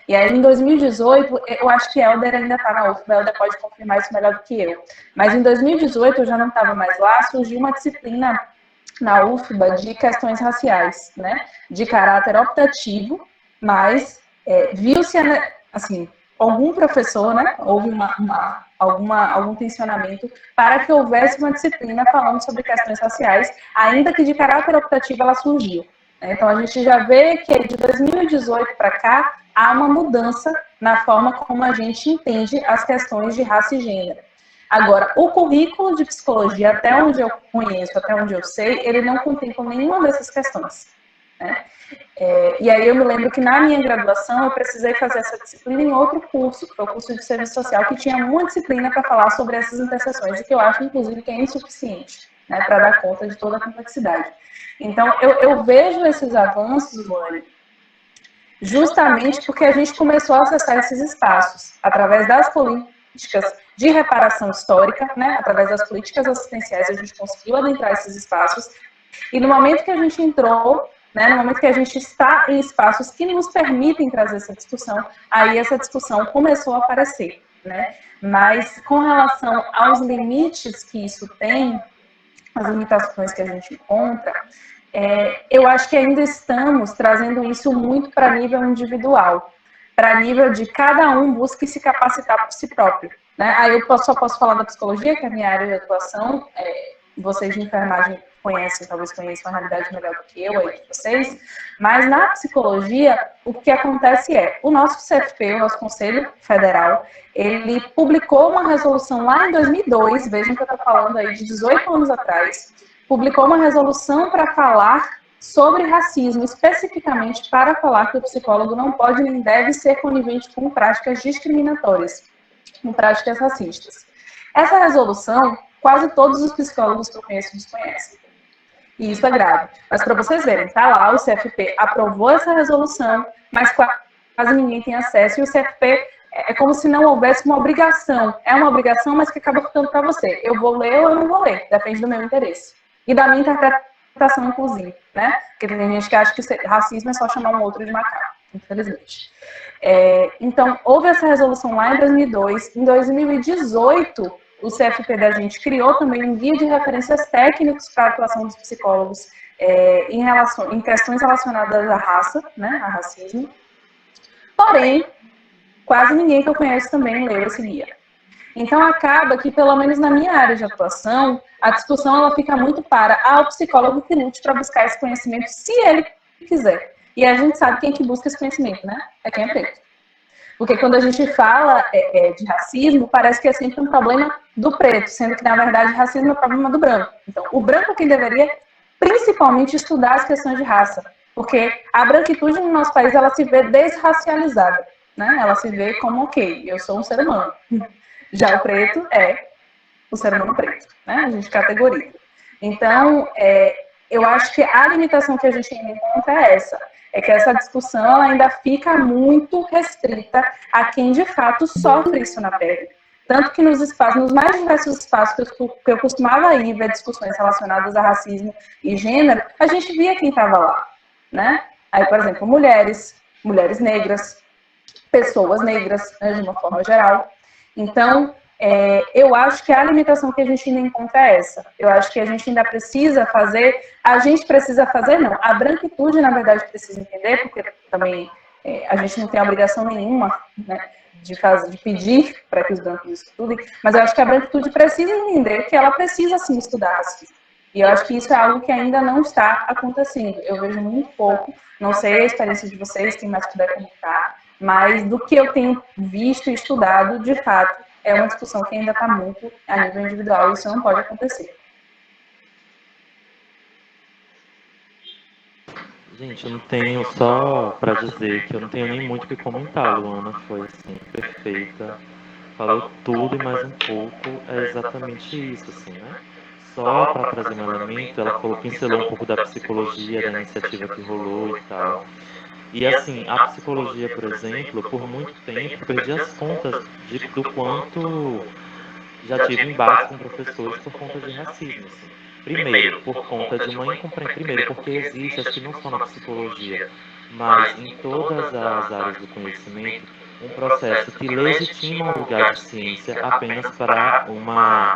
E aí, em 2018, eu acho que Helder ainda está na UFBA, Helder pode confirmar isso melhor do que eu. Mas em 2018, eu já não estava mais lá, surgiu uma disciplina na UFBA de questões raciais, né? De caráter optativo, mas viu-se, assim, algum professor, né? Houve algum tensionamento para que houvesse uma disciplina falando sobre questões raciais, ainda que de caráter optativo ela surgiu. Então, a gente já vê que de 2018 para cá, há uma mudança na forma como a gente entende as questões de raça e gênero. Agora, o currículo de psicologia, até onde eu conheço, até onde eu sei, ele não contempla nenhuma dessas questões. Né? E aí eu me lembro que na minha graduação eu precisei fazer essa disciplina em outro curso, que foi o curso de serviço social, que tinha uma disciplina para falar sobre essas interseções, e que eu acho, inclusive, que é insuficiente, né, para dar conta de toda a complexidade. Então, eu vejo esses avanços, Luane, justamente porque a gente começou a acessar esses espaços, através das políticas de reparação histórica, né, através das políticas assistenciais, a gente conseguiu adentrar esses espaços, e no momento que a gente entrou né? No momento que a gente está em espaços que nos permitem trazer essa discussão, aí essa discussão começou a aparecer, né? Mas com relação aos limites que isso tem, as limitações que a gente encontra, eu acho que ainda estamos trazendo isso muito para nível individual, para nível de cada um busque se capacitar por si próprio, né? Aí eu só posso falar da psicologia, que é a minha área de atuação, vocês de enfermagem conhecem, talvez conheçam a realidade melhor do que eu aí de vocês, mas na psicologia, o que acontece o nosso CFP, o nosso Conselho Federal, ele publicou uma resolução lá em 2002, vejam que eu estou falando aí de 18 anos atrás, publicou uma resolução para falar sobre racismo, especificamente para falar que o psicólogo não pode nem deve ser conivente com práticas discriminatórias, com práticas racistas. Essa resolução, quase todos os psicólogos que eu conheço desconhecem. E isso é grave. Mas para vocês verem, tá lá, o CFP aprovou essa resolução, mas quase ninguém tem acesso, e o CFP é como se não houvesse uma obrigação. É uma obrigação, mas que acaba ficando para você. Eu vou ler ou eu não vou ler, depende do meu interesse. E da minha interpretação, inclusive, né? Porque tem gente que acha que racismo é só chamar um outro de macaco, infelizmente. Então, houve essa resolução lá em 2002. Em 2018, o CFP da gente criou também um guia de referências técnicos para a atuação dos psicólogos em questões relacionadas à raça, né, a racismo. Porém, quase ninguém que eu conheço também leu esse guia. Então, acaba que, pelo menos na minha área de atuação, a discussão ela fica muito para o psicólogo que lute para buscar esse conhecimento, se ele quiser. E a gente sabe quem que busca esse conhecimento, né? É quem é preto. Porque quando a gente fala de racismo, parece que é sempre um problema do preto, sendo que, na verdade, racismo é um problema do branco. Então, o branco é quem deveria, principalmente, estudar as questões de raça. Porque a branquitude no nosso país, ela se vê desracializada, né? Ela se vê como, ok, eu sou um ser humano. Já o preto é o ser humano preto, né? A gente categoriza. Então, eu acho que a limitação que a gente ainda encontra é essa. É que essa discussão ela ainda fica muito restrita a quem de fato sofre isso na pele. Tanto que nos mais diversos espaços que eu costumava ir ver discussões relacionadas a racismo e gênero, a gente via quem estava lá, né? Aí, por exemplo, mulheres negras, pessoas negras, né, de uma forma geral. Então, eu acho que a limitação que a gente ainda encontra é essa. Eu acho que a gente ainda precisa fazer, não, a branquitude, na verdade, precisa entender, porque também a gente não tem obrigação nenhuma, né, de pedir para que os brancos estudem, mas eu acho que a branquitude precisa entender que ela precisa, sim, estudar racismo. E eu acho que isso é algo que ainda não está acontecendo. Eu vejo muito pouco, não sei a experiência de vocês, quem mais puder comentar, mas do que eu tenho visto e estudado, de fato, é uma discussão que ainda está muito a nível individual e isso não pode acontecer. Gente, eu não tenho só para dizer que eu não tenho nem muito o que comentar. A Luana foi assim, perfeita, falou tudo e mais um pouco, é exatamente isso, assim, né? Só para trazer um elemento, ela falou, pincelou um pouco da psicologia, da iniciativa que rolou e tal. E assim, a psicologia, por exemplo, por muito tempo, eu perdi as contas do quanto já tive embates com professores por conta de racismo. Assim. Primeiro, por conta de uma incompreensão. Primeiro, porque existe, acho que não só na psicologia, mas em todas as áreas do conhecimento, um processo que legitima o lugar de ciência apenas para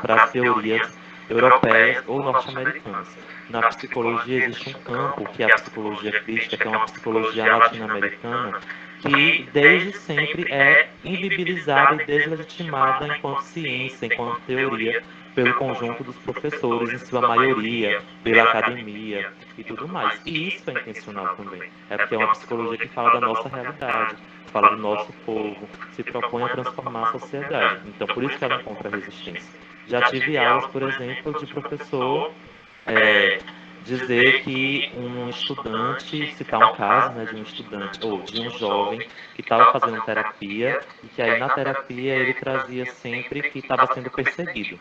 as teorias europeias ou norte-americanas. Na psicologia existe um campo, que é a psicologia crítica, que é uma psicologia latino-americana, que desde sempre é invibilizada e deslegitimada enquanto ciência, enquanto teoria, pelo conjunto dos professores, em sua maioria, pela academia e tudo mais. E isso é intencional também. É porque é uma psicologia que fala da nossa realidade, fala do nosso povo, se propõe a transformar a sociedade. Então, por isso que ela encontra resistência. Já tive aulas, por exemplo, de professor dizer que um estudante, citar um caso, né, de um estudante ou de um jovem que estava fazendo terapia e que aí na terapia ele trazia sempre que estava sendo perseguido,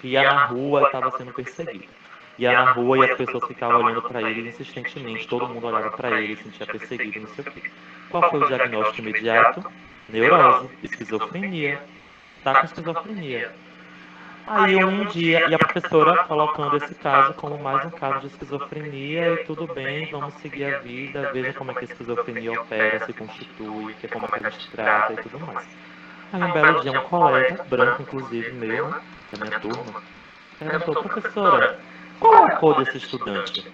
que ia na rua e estava sendo perseguido. Ia na rua e as pessoas ficavam olhando para ele insistentemente, todo mundo olhava para ele, se sentia perseguido, não sei o quê. Qual foi o diagnóstico imediato? Neurose, esquizofrenia. Está com esquizofrenia. Aí um dia, e a professora colocando esse caso como mais um caso de esquizofrenia, e tudo bem, vamos seguir a vida, veja como é que a esquizofrenia opera, se constitui, que é como é que a gente trata e tudo mais. Aí um belo dia um colega, branco inclusive meu, né, da minha turma, perguntou, professora, qual é a cor desse estudante?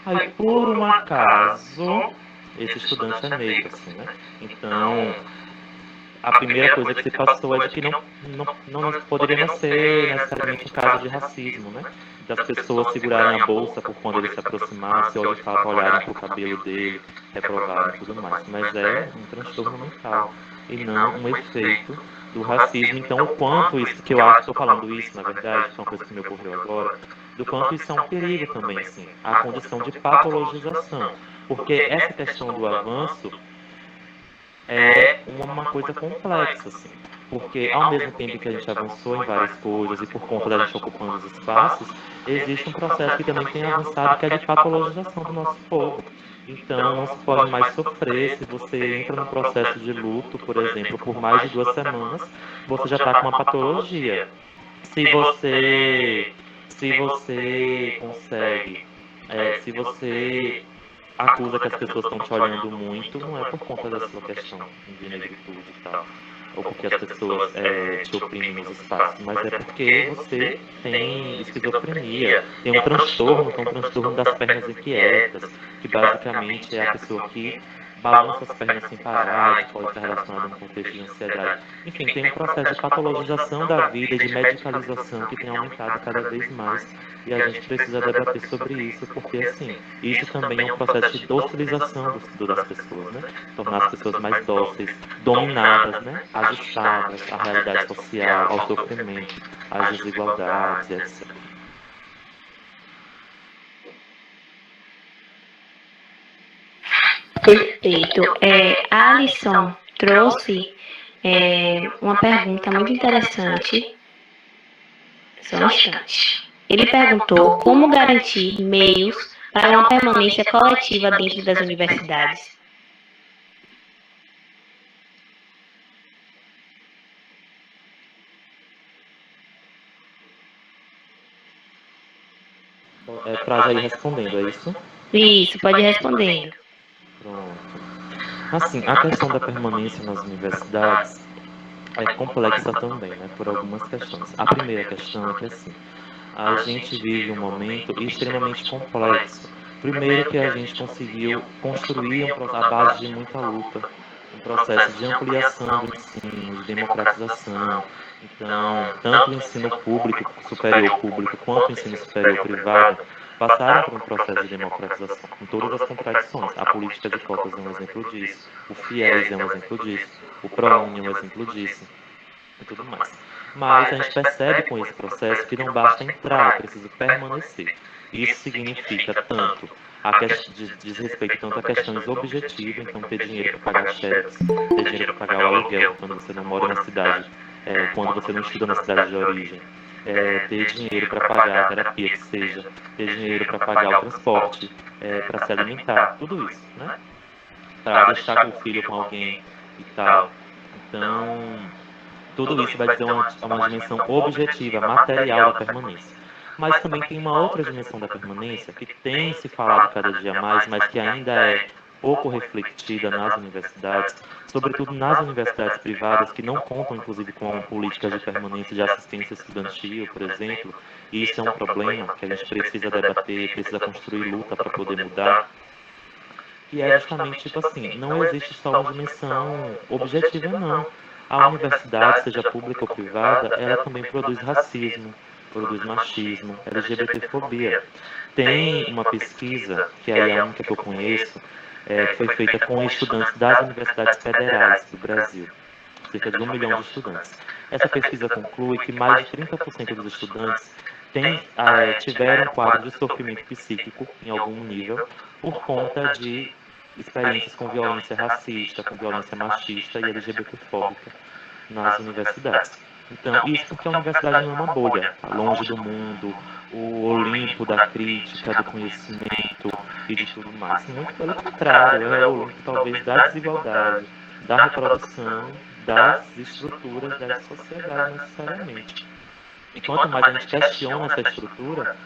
Aí, por um acaso, esse estudante é negro, assim, né? Então, a primeira coisa que se passou é de que não poderia não ser necessariamente um caso de racismo, né? Das pessoas segurarem a bolsa por quando ele se aproximasse, ou de fato olharem para o cabelo dele, reprovarem e tudo mais. Mas é um transtorno mental e não um efeito do racismo. Então, o quanto isso, que eu acho, estou falando isso, na verdade, que é uma coisa que me ocorreu agora, do quanto isso é um perigo também, assim, a condição de patologização. Porque essa questão do avanço é uma coisa complexa, assim, porque ao mesmo tempo que a gente avançou em várias coisas e por conta da gente ocupando os espaços, existe um processo que também tem avançado, que é de patologização do nosso povo. Então, não se pode mais sofrer se você entra num processo de luto, por exemplo, por mais de 2 semanas, você já está com uma patologia. Se você, se você consegue, se você acusa que as pessoas estão te olhando muito, não é por conta da sua questão de negritude e tal, ou porque as pessoas te oprimem nos espaços, mas é porque você tem esquizofrenia, tem um transtorno, que é um transtorno das pernas inquietas, que basicamente é a pessoa que balança as pernas sem parar, e que pode estar relacionada a um contexto de ansiedade. Enfim, tem um processo de patologização da vida e de medicalização que tem aumentado cada vez mais, e a gente precisa debater sobre isso, porque, assim, isso também é um processo de docilização das pessoas, né? Tornar as pessoas mais dóceis, dominadas, né? Ajustadas à realidade social, ao sofrimento, às desigualdades, etc. Perfeito. A Alisson trouxe uma pergunta muito interessante. Só um instante. Ele perguntou como garantir meios para uma permanência coletiva dentro das universidades. Para já ir respondendo, é isso? Isso, pode ir respondendo. Pronto. Assim, a questão da permanência nas universidades é complexa também, né, por algumas questões. A primeira questão é que, assim, a gente vive um momento extremamente complexo. Primeiro que a gente conseguiu construir a base de muita luta, um processo de ampliação do ensino, de democratização. Então, tanto o ensino público, superior público, quanto o ensino superior privado passaram por um processo de democratização, com todas as contradições. A política de cotas é um exemplo disso, o FIES é um exemplo disso, o ProUni é um exemplo disso, e tudo mais. Mas a gente percebe com esse processo que não basta entrar, é preciso permanecer. Isso significa tanto diz respeito tanto a questões objetivas, então ter dinheiro para pagar cheques, ter dinheiro para pagar o aluguel quando você não mora na cidade, quando você não estuda na cidade de origem, ter dinheiro para pagar a terapia que seja, ter dinheiro para pagar o transporte, para se alimentar, tudo isso, né? Para deixar o filho com alguém e tal. Então, tudo isso vai dizer uma dimensão objetiva, material da permanência. Mas também tem uma outra dimensão da permanência que tem se falado cada dia mais, mas que ainda é pouco refletida nas universidades, sobretudo nas universidades privadas, que não contam, inclusive, com políticas de permanência de assistência estudantil, por exemplo. E isso é um problema que a gente precisa debater, precisa construir luta para poder mudar. E é justamente tipo assim, não existe só uma dimensão objetiva, não. A universidade, seja pública ou privada, ela também produz racismo, produz machismo, LGBTfobia. Tem uma pesquisa, que aí é a única que eu conheço, que foi feita com estudantes das universidades federais do Brasil, cerca de 1 milhão de estudantes. Essa pesquisa conclui que mais de 30% dos estudantes tiveram quadro de sofrimento psíquico em algum nível por conta de experiências com violência racista, com violência machista e LGBTfóbica nas universidades. Então, isso porque a universidade não é uma bolha, tá longe do mundo, o Olimpo da crítica, do conhecimento e de tudo mais. Muito pelo contrário, é o Olimpo talvez da desigualdade, da reprodução das estruturas da sociedade necessariamente. E quanto mais a gente questiona essa estrutura,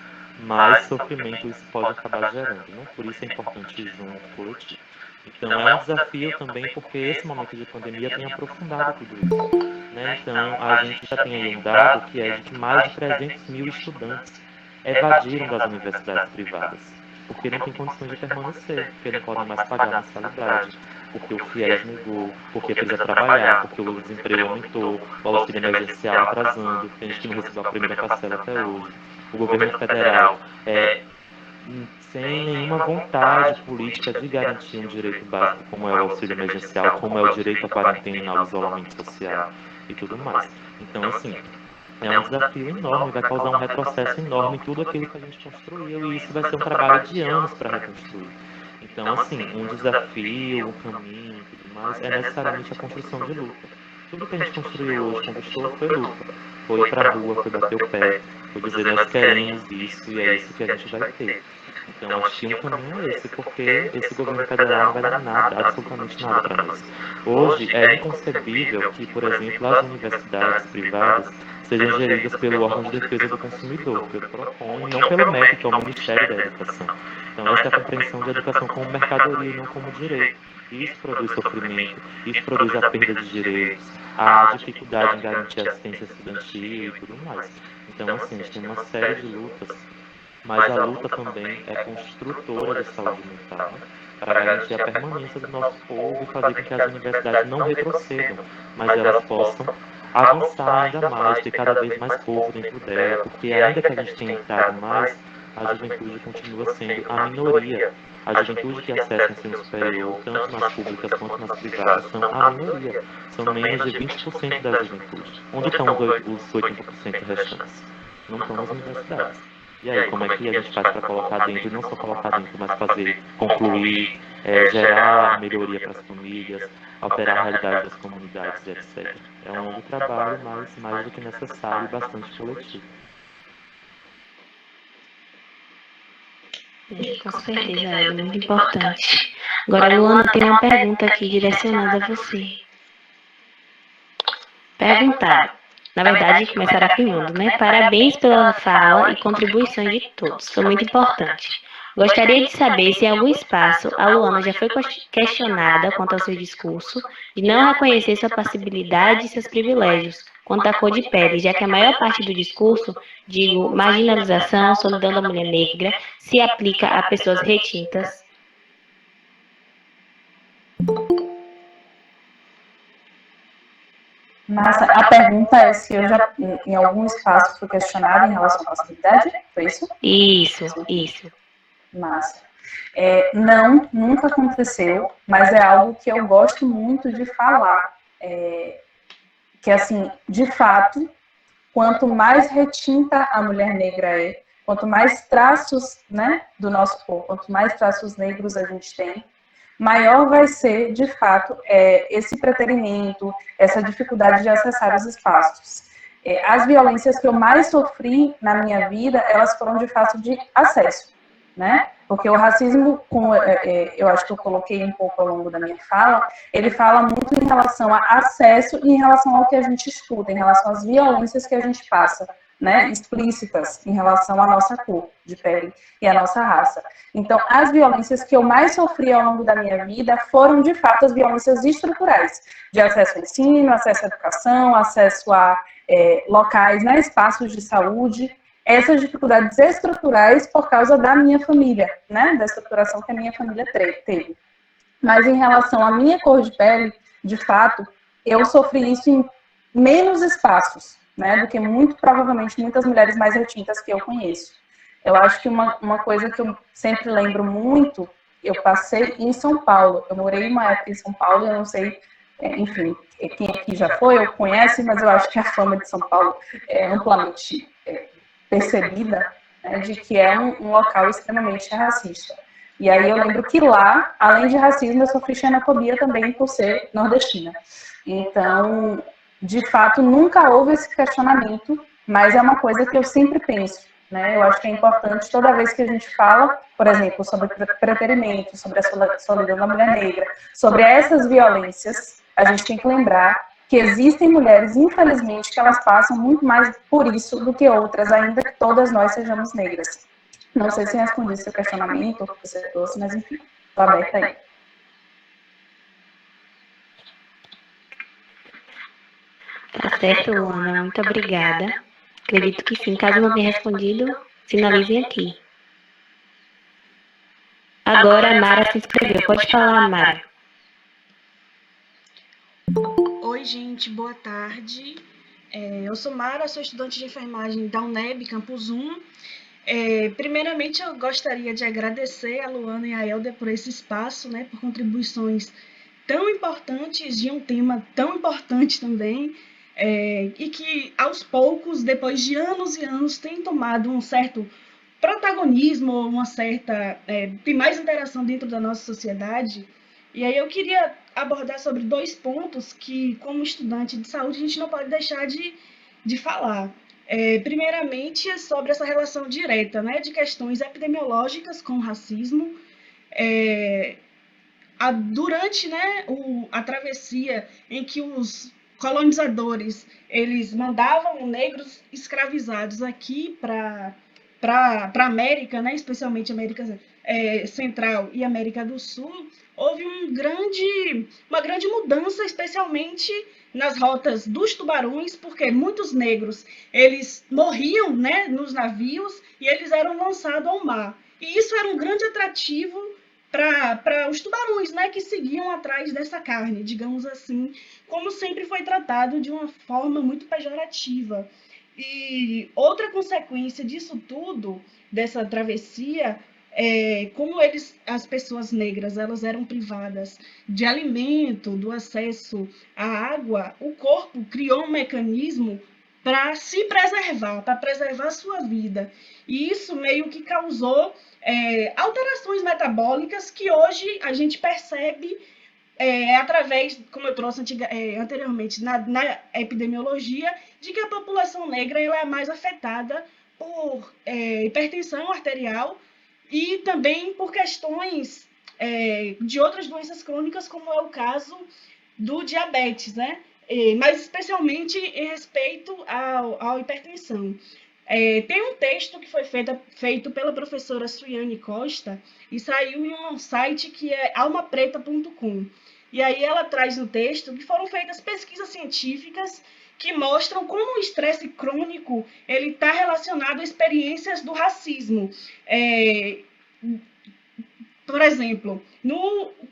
mais sofrimento isso pode acabar gerando, né? Por isso é importante ir junto, coletivo. Então é um desafio também porque esse momento de pandemia tem aprofundado tudo isso, né? Então a gente já tem aí um dado que é de que mais de 300 mil estudantes evadiram das universidades privadas, porque não tem condições de permanecer, porque não podem mais pagar a mensalidade, porque o FIES negou, porque precisa trabalhar, porque o desemprego aumentou, o auxílio emergencial atrasando, tem gente que não recebeu a primeira parcela até hoje. O governo federal, sem nenhuma vontade política de garantir um direito básico, como é o auxílio emergencial, como é o direito à quarentena, ao isolamento social e tudo mais. Então, assim, é um desafio enorme, vai causar um retrocesso enorme em tudo aquilo que a gente construiu, e isso vai ser um trabalho de anos para reconstruir. Então, assim, um desafio, um caminho e tudo mais, é necessariamente a construção de luta. Tudo que a gente construiu hoje, conquistou, foi luta. Foi para a rua, foi bater o pé, foi dizer nós queremos isso e é isso que a gente vai ter. Então, acho que um caminho é esse, porque esse governo federal não vai dar nada, absolutamente nada para nós. Hoje, é inconcebível que, por exemplo, as universidades privadas sejam geridas pelo órgão de defesa do consumidor, pelo PROCON, e não pelo MEC, que é o Ministério da Educação. Então, essa é a compreensão de educação como mercadoria e não como direito. Isso produz sofrimento, isso produz a perda de direitos, a dificuldade em garantir assistência estudantil e tudo mais. Então, assim, a gente tem uma série de lutas, mas a luta também é construtora de saúde mental, né? Para garantir a permanência do nosso povo e fazer com que as universidades não retrocedam, mas elas possam avançar ainda mais, ter cada vez mais povo dentro dela, porque ainda que a gente tenha entrado mais, a juventude continua sendo a minoria. A juventude que acessa o ensino superior, tanto nas públicas quanto nas privadas, são a minoria. São menos de 20% da juventude. Onde estão os 80% restantes? Não estão nas universidades. E aí, como é que a gente faz para colocar dentro, e não só colocar dentro, mas fazer, concluir, gerar melhoria para as famílias, alterar a realidade das comunidades, etc. É um longo trabalho, mas mais do que necessário e bastante coletivo. Com certeza, é muito importante. Agora, Luana, tem uma pergunta aqui direcionada a você. Perguntaram. Na verdade, começaram afirmando, né? Parabéns pela fala e contribuições de todos. Foi muito importante. Gostaria de saber se em algum espaço a Luana já foi questionada quanto ao seu discurso de não reconhecer sua passibilidade e seus privilégios quanto à cor de pele, já que a maior parte do discurso, digo, marginalização, solidão da mulher negra, se aplica a pessoas retintas. Massa, a pergunta é se eu já, em algum espaço, fui questionada em relação à passividade, foi isso? Isso. Massa. Não, nunca aconteceu, mas é algo que eu gosto muito de falar. Que, assim, de fato, quanto mais retinta a mulher negra é, quanto mais traços, né, do nosso corpo, quanto mais traços negros a gente tem, maior vai ser, de fato, esse preterimento, essa dificuldade de acessar os espaços. As violências que eu mais sofri na minha vida, elas foram, de fato, de acesso, né? Porque o racismo, como eu acho que eu coloquei um pouco ao longo da minha fala, ele fala muito em relação a acesso e em relação ao que a gente escuta, em relação às violências que a gente passa, né, explícitas em relação à nossa cor de pele e à nossa raça. Então, as violências que eu mais sofri ao longo da minha vida foram, de fato, as violências estruturais, de acesso ao ensino, acesso à educação, acesso a locais, né, espaços de saúde, essas dificuldades estruturais por causa da minha família, né, da estruturação que a minha família teve. Mas em relação à minha cor de pele, de fato, eu sofri isso em menos espaços, né, do que muito provavelmente muitas mulheres mais retintas que eu conheço. Eu acho que uma coisa que eu sempre lembro muito, eu passei em São Paulo, eu morei uma época em São Paulo, eu não sei, enfim, quem aqui já foi ou conhece, mas eu acho que a fama de São Paulo é amplamente percebida, né, de que é um local extremamente racista. E aí eu lembro que lá, além de racismo, eu sofri xenofobia também por ser nordestina. Então, de fato, nunca houve esse questionamento, mas é uma coisa que eu sempre penso, né? Eu acho que é importante, toda vez que a gente fala, por exemplo, sobre preterimento, sobre a solidão da mulher negra, sobre essas violências, a gente tem que lembrar que existem mulheres, infelizmente, que elas passam muito mais por isso do que outras, ainda que todas nós sejamos negras. Não sei se respondi seu questionamento, ou que você trouxe, mas enfim, estou aberta aí. Tá certo, Luana. Muito obrigada. Acredito que sim. Caso não tenha respondido, sinalizem aqui. Agora a Mara se inscreveu. Pode falar, Mara. Oi, gente, boa tarde. Eu sou Mara, sou estudante de enfermagem da UNEB, Campus 1. Primeiramente, eu gostaria de agradecer a Luana e a Helder por esse espaço, né, por contribuições tão importantes de um tema tão importante também, e que, aos poucos, depois de anos e anos, tem tomado um certo protagonismo, tem mais interação dentro da nossa sociedade. E aí eu queria abordar sobre 2 pontos que, como estudante de saúde, a gente não pode deixar de falar. Primeiramente, é sobre essa relação direta, né, de questões epidemiológicas com o racismo. Durante, né, a travessia em que os colonizadores eles mandavam negros escravizados aqui para a América, né, especialmente América Central e América do Sul, houve uma grande mudança, especialmente nas rotas dos tubarões, porque muitos negros eles morriam, né, nos navios e eles eram lançados ao mar. E isso era um grande atrativo para os tubarões, né, que seguiam atrás dessa carne, digamos assim, como sempre foi tratado de uma forma muito pejorativa. E outra consequência disso tudo, dessa travessia, como as pessoas negras, elas eram privadas de alimento, do acesso à água, o corpo criou um mecanismo para se preservar, para preservar a sua vida. E isso meio que causou alterações metabólicas que hoje a gente percebe através, como eu trouxe anteriormente, na epidemiologia, de que a população negra ela é mais afetada por hipertensão arterial e também por questões de outras doenças crônicas, como é o caso do diabetes, né? Mas especialmente em respeito à hipertensão. Tem um texto que foi feito pela professora Suiane Costa e saiu em um site que é almapreta.com. E aí ela traz no texto que foram feitas pesquisas científicas que mostram como o estresse crônico ele está relacionado a experiências do racismo. Por exemplo,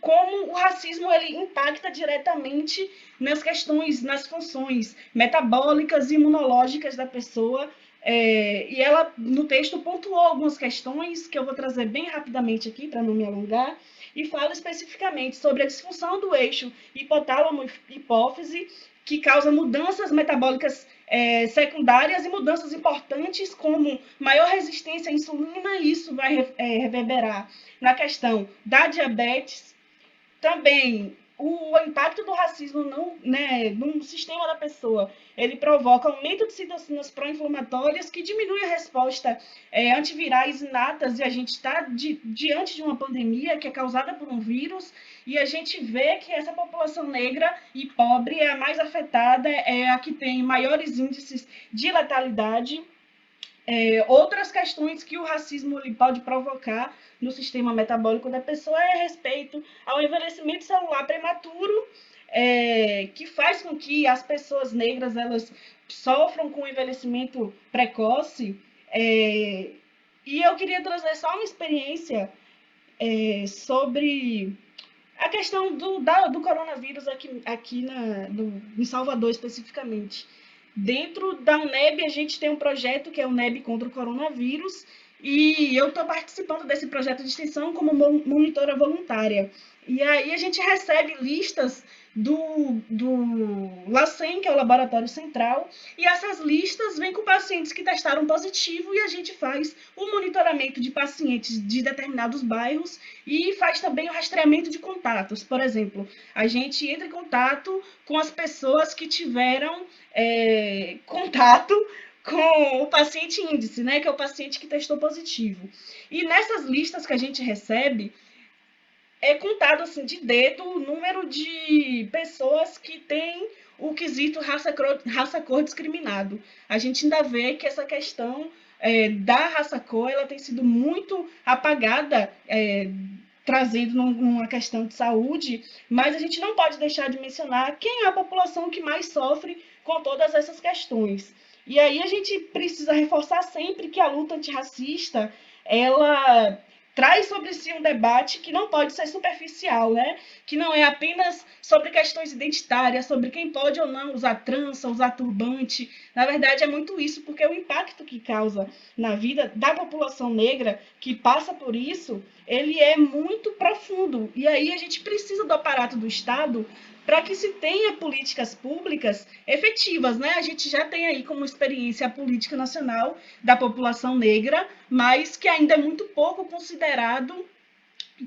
como o racismo ele impacta diretamente nas questões, nas funções metabólicas e imunológicas da pessoa. E ela, no texto, pontuou algumas questões que eu vou trazer bem rapidamente aqui, para não me alongar, e fala especificamente sobre a disfunção do eixo hipotálamo-hipófise, que causa mudanças metabólicas secundárias e mudanças importantes, como maior resistência à insulina, e isso vai reverberar na questão da diabetes. Também o impacto do racismo no sistema da pessoa, ele provoca aumento de citocinas pró-inflamatórias que diminui a resposta antivirais inatas, e a gente está diante de uma pandemia que é causada por um vírus, e a gente vê que essa população negra e pobre é a mais afetada, é a que tem maiores índices de letalidade. Outras questões que o racismo pode provocar no sistema metabólico da pessoa é a respeito ao envelhecimento celular prematuro, que faz com que as pessoas negras elas sofram com envelhecimento precoce. E eu queria trazer só uma experiência sobre a questão do coronavírus aqui em Salvador, especificamente. Dentro da UNEB, a gente tem um projeto que é o UNEB contra o coronavírus, e eu estou participando desse projeto de extensão como monitora voluntária. E aí a gente recebe listas do LACEN, que é o Laboratório Central, e essas listas vêm com pacientes que testaram positivo, e a gente faz o monitoramento de pacientes de determinados bairros e faz também o rastreamento de contatos. Por exemplo, a gente entra em contato com as pessoas que tiveram contato com o paciente índice, né, que é o paciente que testou positivo. E nessas listas que a gente recebe, é contado assim de dedo o número de pessoas que têm o quesito raça-cor discriminado. A gente ainda vê que essa questão da raça-cor ela tem sido muito apagada, trazendo numa questão de saúde, mas a gente não pode deixar de mencionar quem é a população que mais sofre com todas essas questões. E aí a gente precisa reforçar sempre que a luta antirracista, ela traz sobre si um debate que não pode ser superficial, né? Que não é apenas sobre questões identitárias, sobre quem pode ou não usar trança, usar turbante. Na verdade, é muito isso, porque o impacto que causa na vida da população negra que passa por isso, ele é muito profundo. E aí a gente precisa do aparato do Estado para que se tenha políticas públicas efetivas, né? A gente já tem aí como experiência a política nacional da população negra, mas que ainda é muito pouco considerado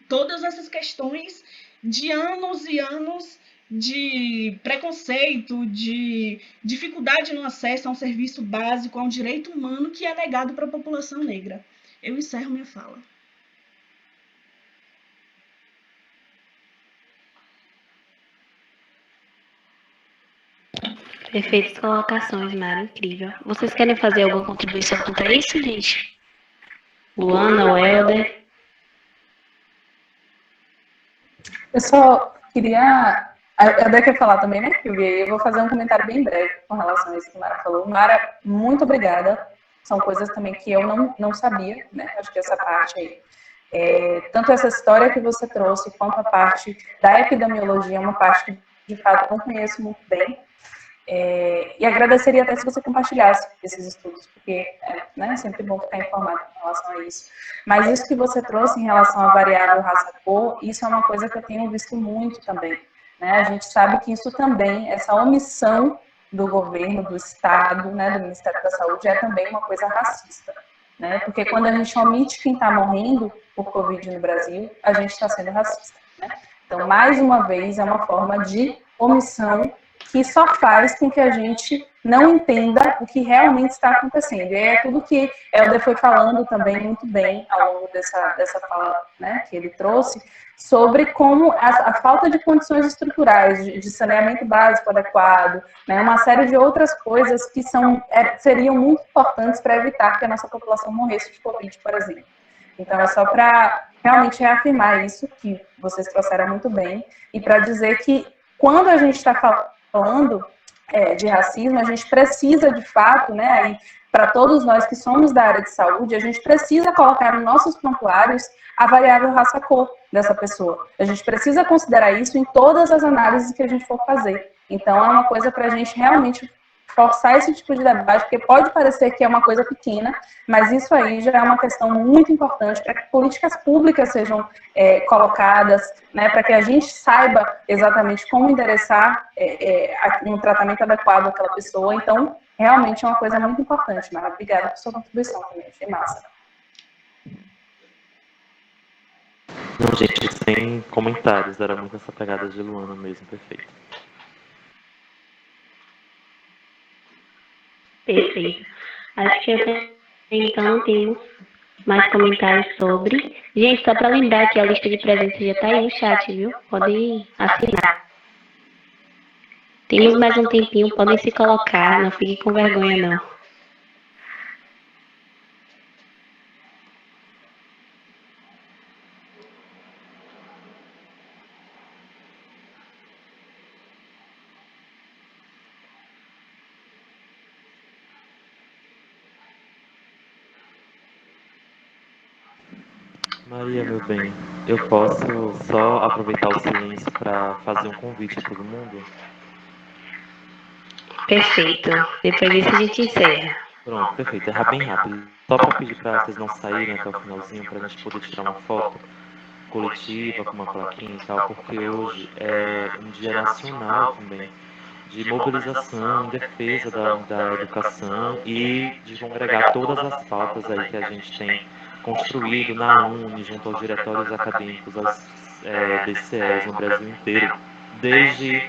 todas essas questões de anos e anos de preconceito, de dificuldade no acesso a um serviço básico, a um direito humano que é negado para a população negra. Eu encerro minha fala. Perfeitas colocações, Mara, incrível. Vocês querem fazer alguma contribuição quanto a isso, gente? Luana, Welder? Eu só queria. A Dé quer falar também, né, Silvia? Eu vou fazer um comentário bem breve com relação a isso que a Mara falou. Mara, muito obrigada. São coisas também que eu não sabia, né? Acho que essa parte aí. Tanto essa história que você trouxe, quanto a parte da epidemiologia, é uma parte que, de fato, eu não conheço muito bem. E agradeceria até se você compartilhasse esses estudos, porque é sempre bom ficar informado em relação a isso. Mas isso que você trouxe em relação à variável raça-cor, isso é uma coisa que eu tenho visto muito também. Né? A gente sabe que isso também, essa omissão do governo, do Estado, né, do Ministério da Saúde, é também uma coisa racista. Né? Porque quando a gente omite quem está morrendo por Covid no Brasil, a gente está sendo racista. Né? Então, mais uma vez, é uma forma de omissão que só faz com que a gente não entenda o que realmente está acontecendo. E é tudo que Helder foi falando também muito bem ao longo dessa fala, né, que ele trouxe, sobre como a falta de condições estruturais, de saneamento básico adequado, né, uma série de outras coisas que seriam muito importantes para evitar que a nossa população morresse de Covid, por exemplo. Então, é só para realmente reafirmar isso, que vocês trouxeram muito bem, e para dizer que quando a gente está falando de racismo, a gente precisa, de fato, né, para todos nós que somos da área de saúde, a gente precisa colocar nos nossos prontuários a variável raça-cor dessa pessoa. A gente precisa considerar isso em todas as análises que a gente for fazer. Então, é uma coisa para a gente realmente forçar esse tipo de debate, porque pode parecer que é uma coisa pequena, mas isso aí já é uma questão muito importante para que políticas públicas sejam colocadas, né, para que a gente saiba exatamente como endereçar um tratamento adequado àquela pessoa. Então, realmente é uma coisa muito importante, Mara. Obrigada por sua contribuição também, achei massa. Não, gente, sem comentários, era muito essa pegada de Luana mesmo, perfeito. Perfeito. Acho que até então temos mais comentários sobre. Gente, só para lembrar que a lista de presentes já está aí no chat, viu? Podem assinar. Temos mais um tempinho, podem se colocar, não fiquem com vergonha, não. Maria, meu bem, eu posso só aproveitar o silêncio para fazer um convite a todo mundo? Perfeito. Depois disso a gente encerra. Pronto, perfeito. É bem rápido. Só para pedir para vocês não saírem até o finalzinho, para a gente poder tirar uma foto coletiva com uma plaquinha e tal, porque hoje é um dia nacional também de mobilização em defesa da educação e de congregar todas as pautas aí que a gente tem construído na UNE, junto aos diretórios acadêmicos, aos DCEs no Brasil inteiro, desde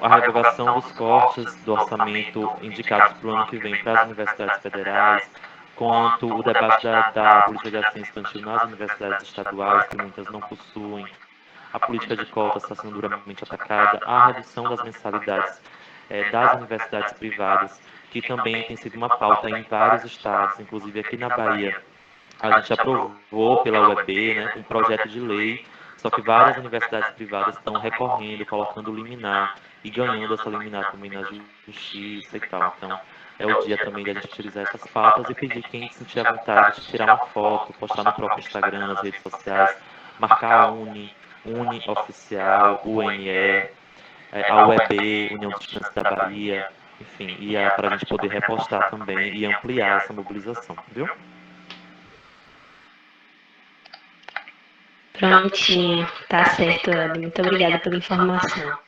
a revogação dos cortes do orçamento indicados para o ano que vem para as universidades federais, quanto o debate da política de assistência infantil nas universidades estaduais, que muitas não possuem, a política de cotas está sendo duramente atacada, a redução das mensalidades das universidades privadas, que também tem sido uma pauta em vários estados, inclusive aqui na Bahia. A gente aprovou pela UEB, né, um projeto de lei, só que várias universidades privadas estão recorrendo, colocando liminar e ganhando essa liminar também na justiça e tal. Então, é o dia também de a gente utilizar essas pautas e pedir quem sentir a vontade de tirar uma foto, postar no próprio Instagram, nas redes sociais, marcar a Uni Oficial, UNE, a UEB, União dos Estudantes da Bahia, enfim, e para a gente poder repostar também e ampliar essa mobilização, viu? Prontinho, tá certo, Anne. Muito obrigada pela informação.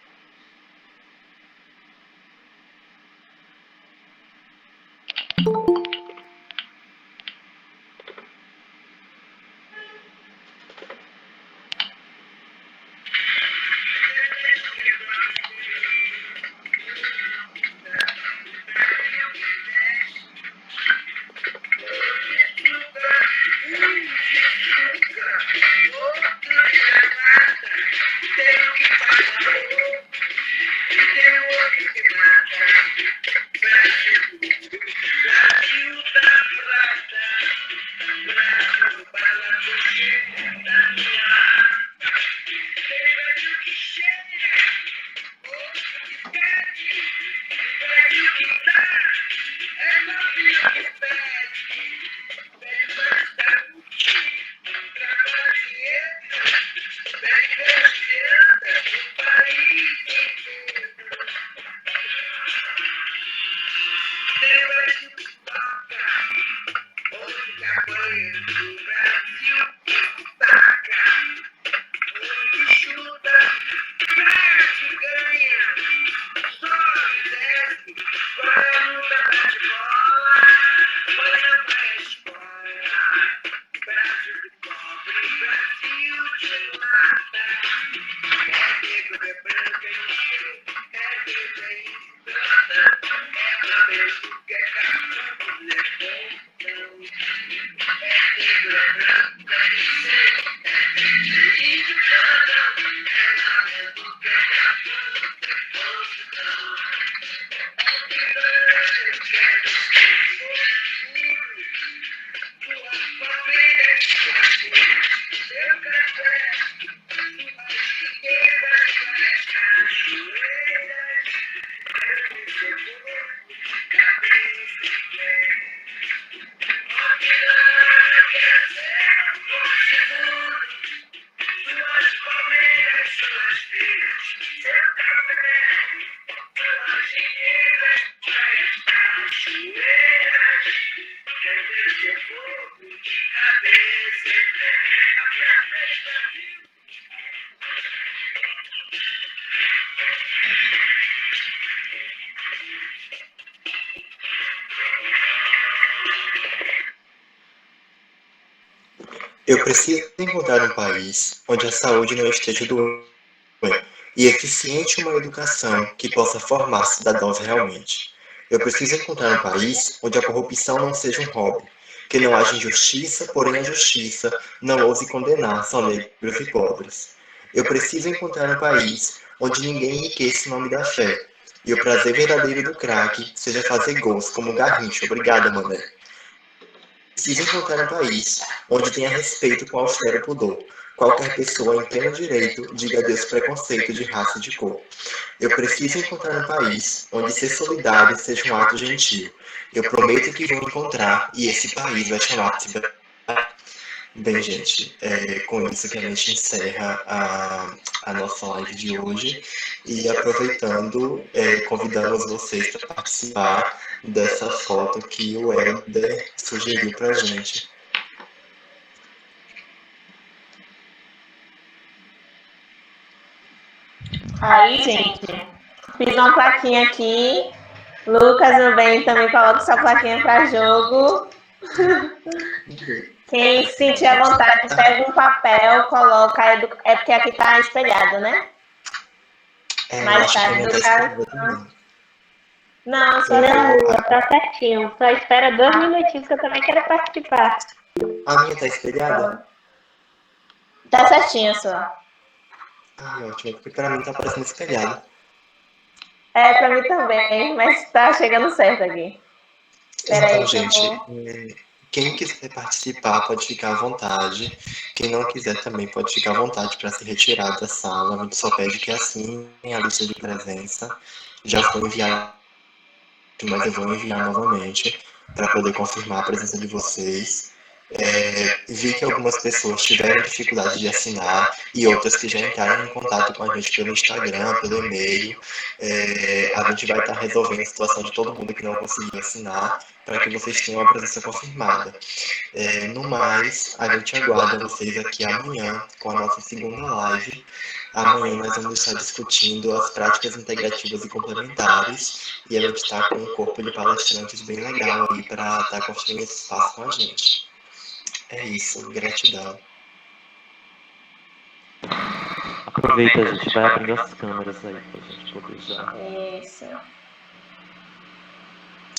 Eu preciso encontrar um país onde a saúde não esteja doente e eficiente uma educação que possa formar cidadãos realmente. Eu preciso encontrar um país onde a corrupção não seja um hobby, que não haja injustiça, porém a justiça não ouse condenar só negros e pobres. Eu preciso encontrar um país onde ninguém enriqueça em nome da fé, e o prazer verdadeiro do crack seja fazer gols como Garrincha. Obrigada, mané. Preciso encontrar um país onde tenha respeito com austero pudor. Qualquer pessoa em pleno direito diga adeus preconceito de raça e de cor. Eu preciso encontrar um país onde ser solidário seja um ato gentil. Eu prometo que vou encontrar e esse país vai chamar-se Brasil. Bem, gente, com isso que a gente encerra a nossa live de hoje e aproveitando, convidamos vocês para participar dessa foto que o Helder sugeriu para a gente. Aí, gente, fiz uma plaquinha aqui. Lucas, o bem também coloca sua plaquinha para jogo. Quem sentir à vontade, pega um papel, coloca. É porque aqui tá espelhado, né? Mais tarde, educação. Não, só Não, tá certinho. Só espera 2 minutinhos que eu também quero participar. A minha tá espelhada? tá certinho só. Ai, ótimo, porque pra mim tá parecendo espelhado. É, pra mim também, mas tá chegando certo aqui. Peraí, Então, que eu gente, vou... quem quiser participar pode ficar à vontade. Quem não quiser também pode ficar à vontade para se retirar da sala. A gente só pede que assinem a lista de presença. Já foi enviado, mas eu vou enviar novamente para poder confirmar a presença de vocês. Vi que algumas pessoas tiveram dificuldade de assinar e outras que já entraram em contato com a gente pelo Instagram, pelo e-mail. A gente vai estar resolvendo a situação de todo mundo que não conseguiu assinar para que vocês tenham a presença confirmada. No mais, a gente aguarda vocês aqui amanhã com a nossa segunda live. Amanhã nós vamos estar discutindo as práticas integrativas e complementares e a gente está com um corpo de palestrantes bem legal aí para estar construindo esse espaço com a gente. É isso, gratidão. Aproveita, a gente vai abrindo as câmeras aí pra gente poder já. Isso.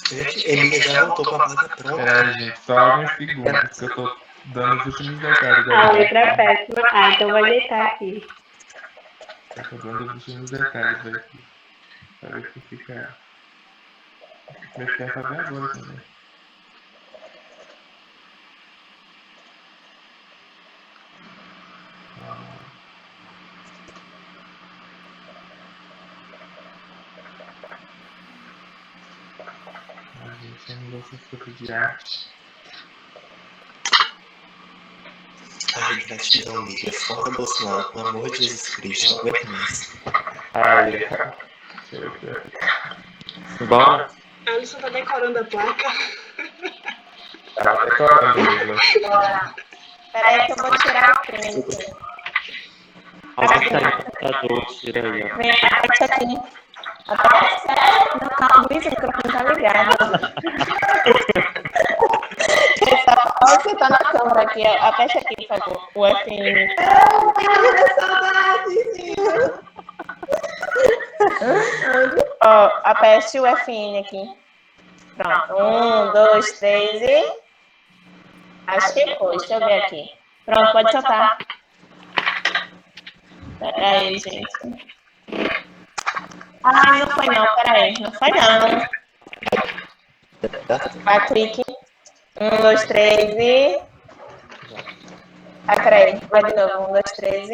Gente, Emília já voltou com a placa pronta. Gente, só alguns segundos que eu tô dando os últimos detalhes. A letra péssima. Então vou ajeitar aqui. Eu tô dando os últimos detalhes aqui. Pra ver se fica. Vai ficar fazer agora também. Gente, não deu esse de arte. Ai, gratidão, Miriam. Fora Bolsonaro, pelo amor de Jesus Cristo, não aguento mais. Ai, cara. Bora? A Alisson tá decorando a placa. Tá decorando mesmo. Bora. Peraí que eu vou tirar o print. Alguém tá no computador, tira aí, ó. Vem, aperta aqui. Não, calma, Luiz, o microfone tá ligado. Você tá na câmera aqui, ó. Aperta aqui, por favor. O FM. Ó, aperte o FN aqui. Pronto. 1, 2, 3 e... Acho que foi. Deixa eu ver aqui. Pronto, pode soltar. Peraí, gente. Ai, não foi não. Peraí. Não foi não. Patrick. 1, 2, 3 e... Ah, peraí. Vai de novo. 1, 2, 3 e...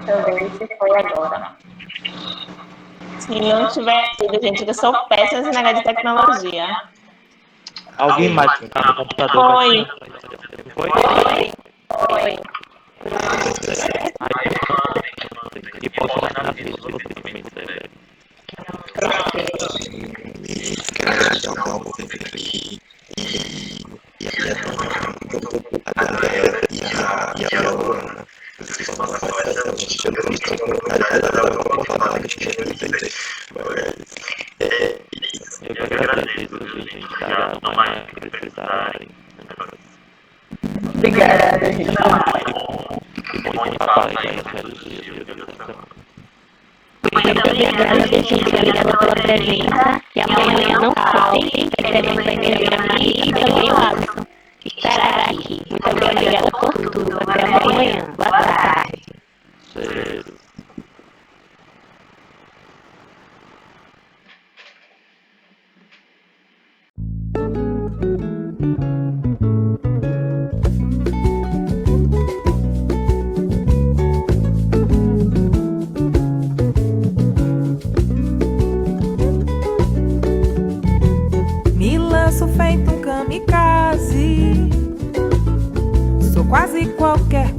Deixa eu ver se foi agora. Se não tiver sido, gente, eu sou péssima nesse negócio de tecnologia. Alguém mais tá no computador? Foi. Foi. E posso dar na frente de vocês também, sério. Gratidão por vir aqui. E a galera e a Luana. Vocês são uma festa, a gente chegou no campo, Eu que agradeço, gente, tá? Amanhã que precisarem. Obrigada, gente. Que bom que papai ganha os dias. Muito obrigada, gente. Obrigada pela presença. E amanhã não faltem. Teremos a entrevista e também o Alisson, que estará aqui. Muito obrigada por tudo. Até amanhã. Boa tarde. Cheiro. Me lanço feito um kamikaze. Sou quase qualquer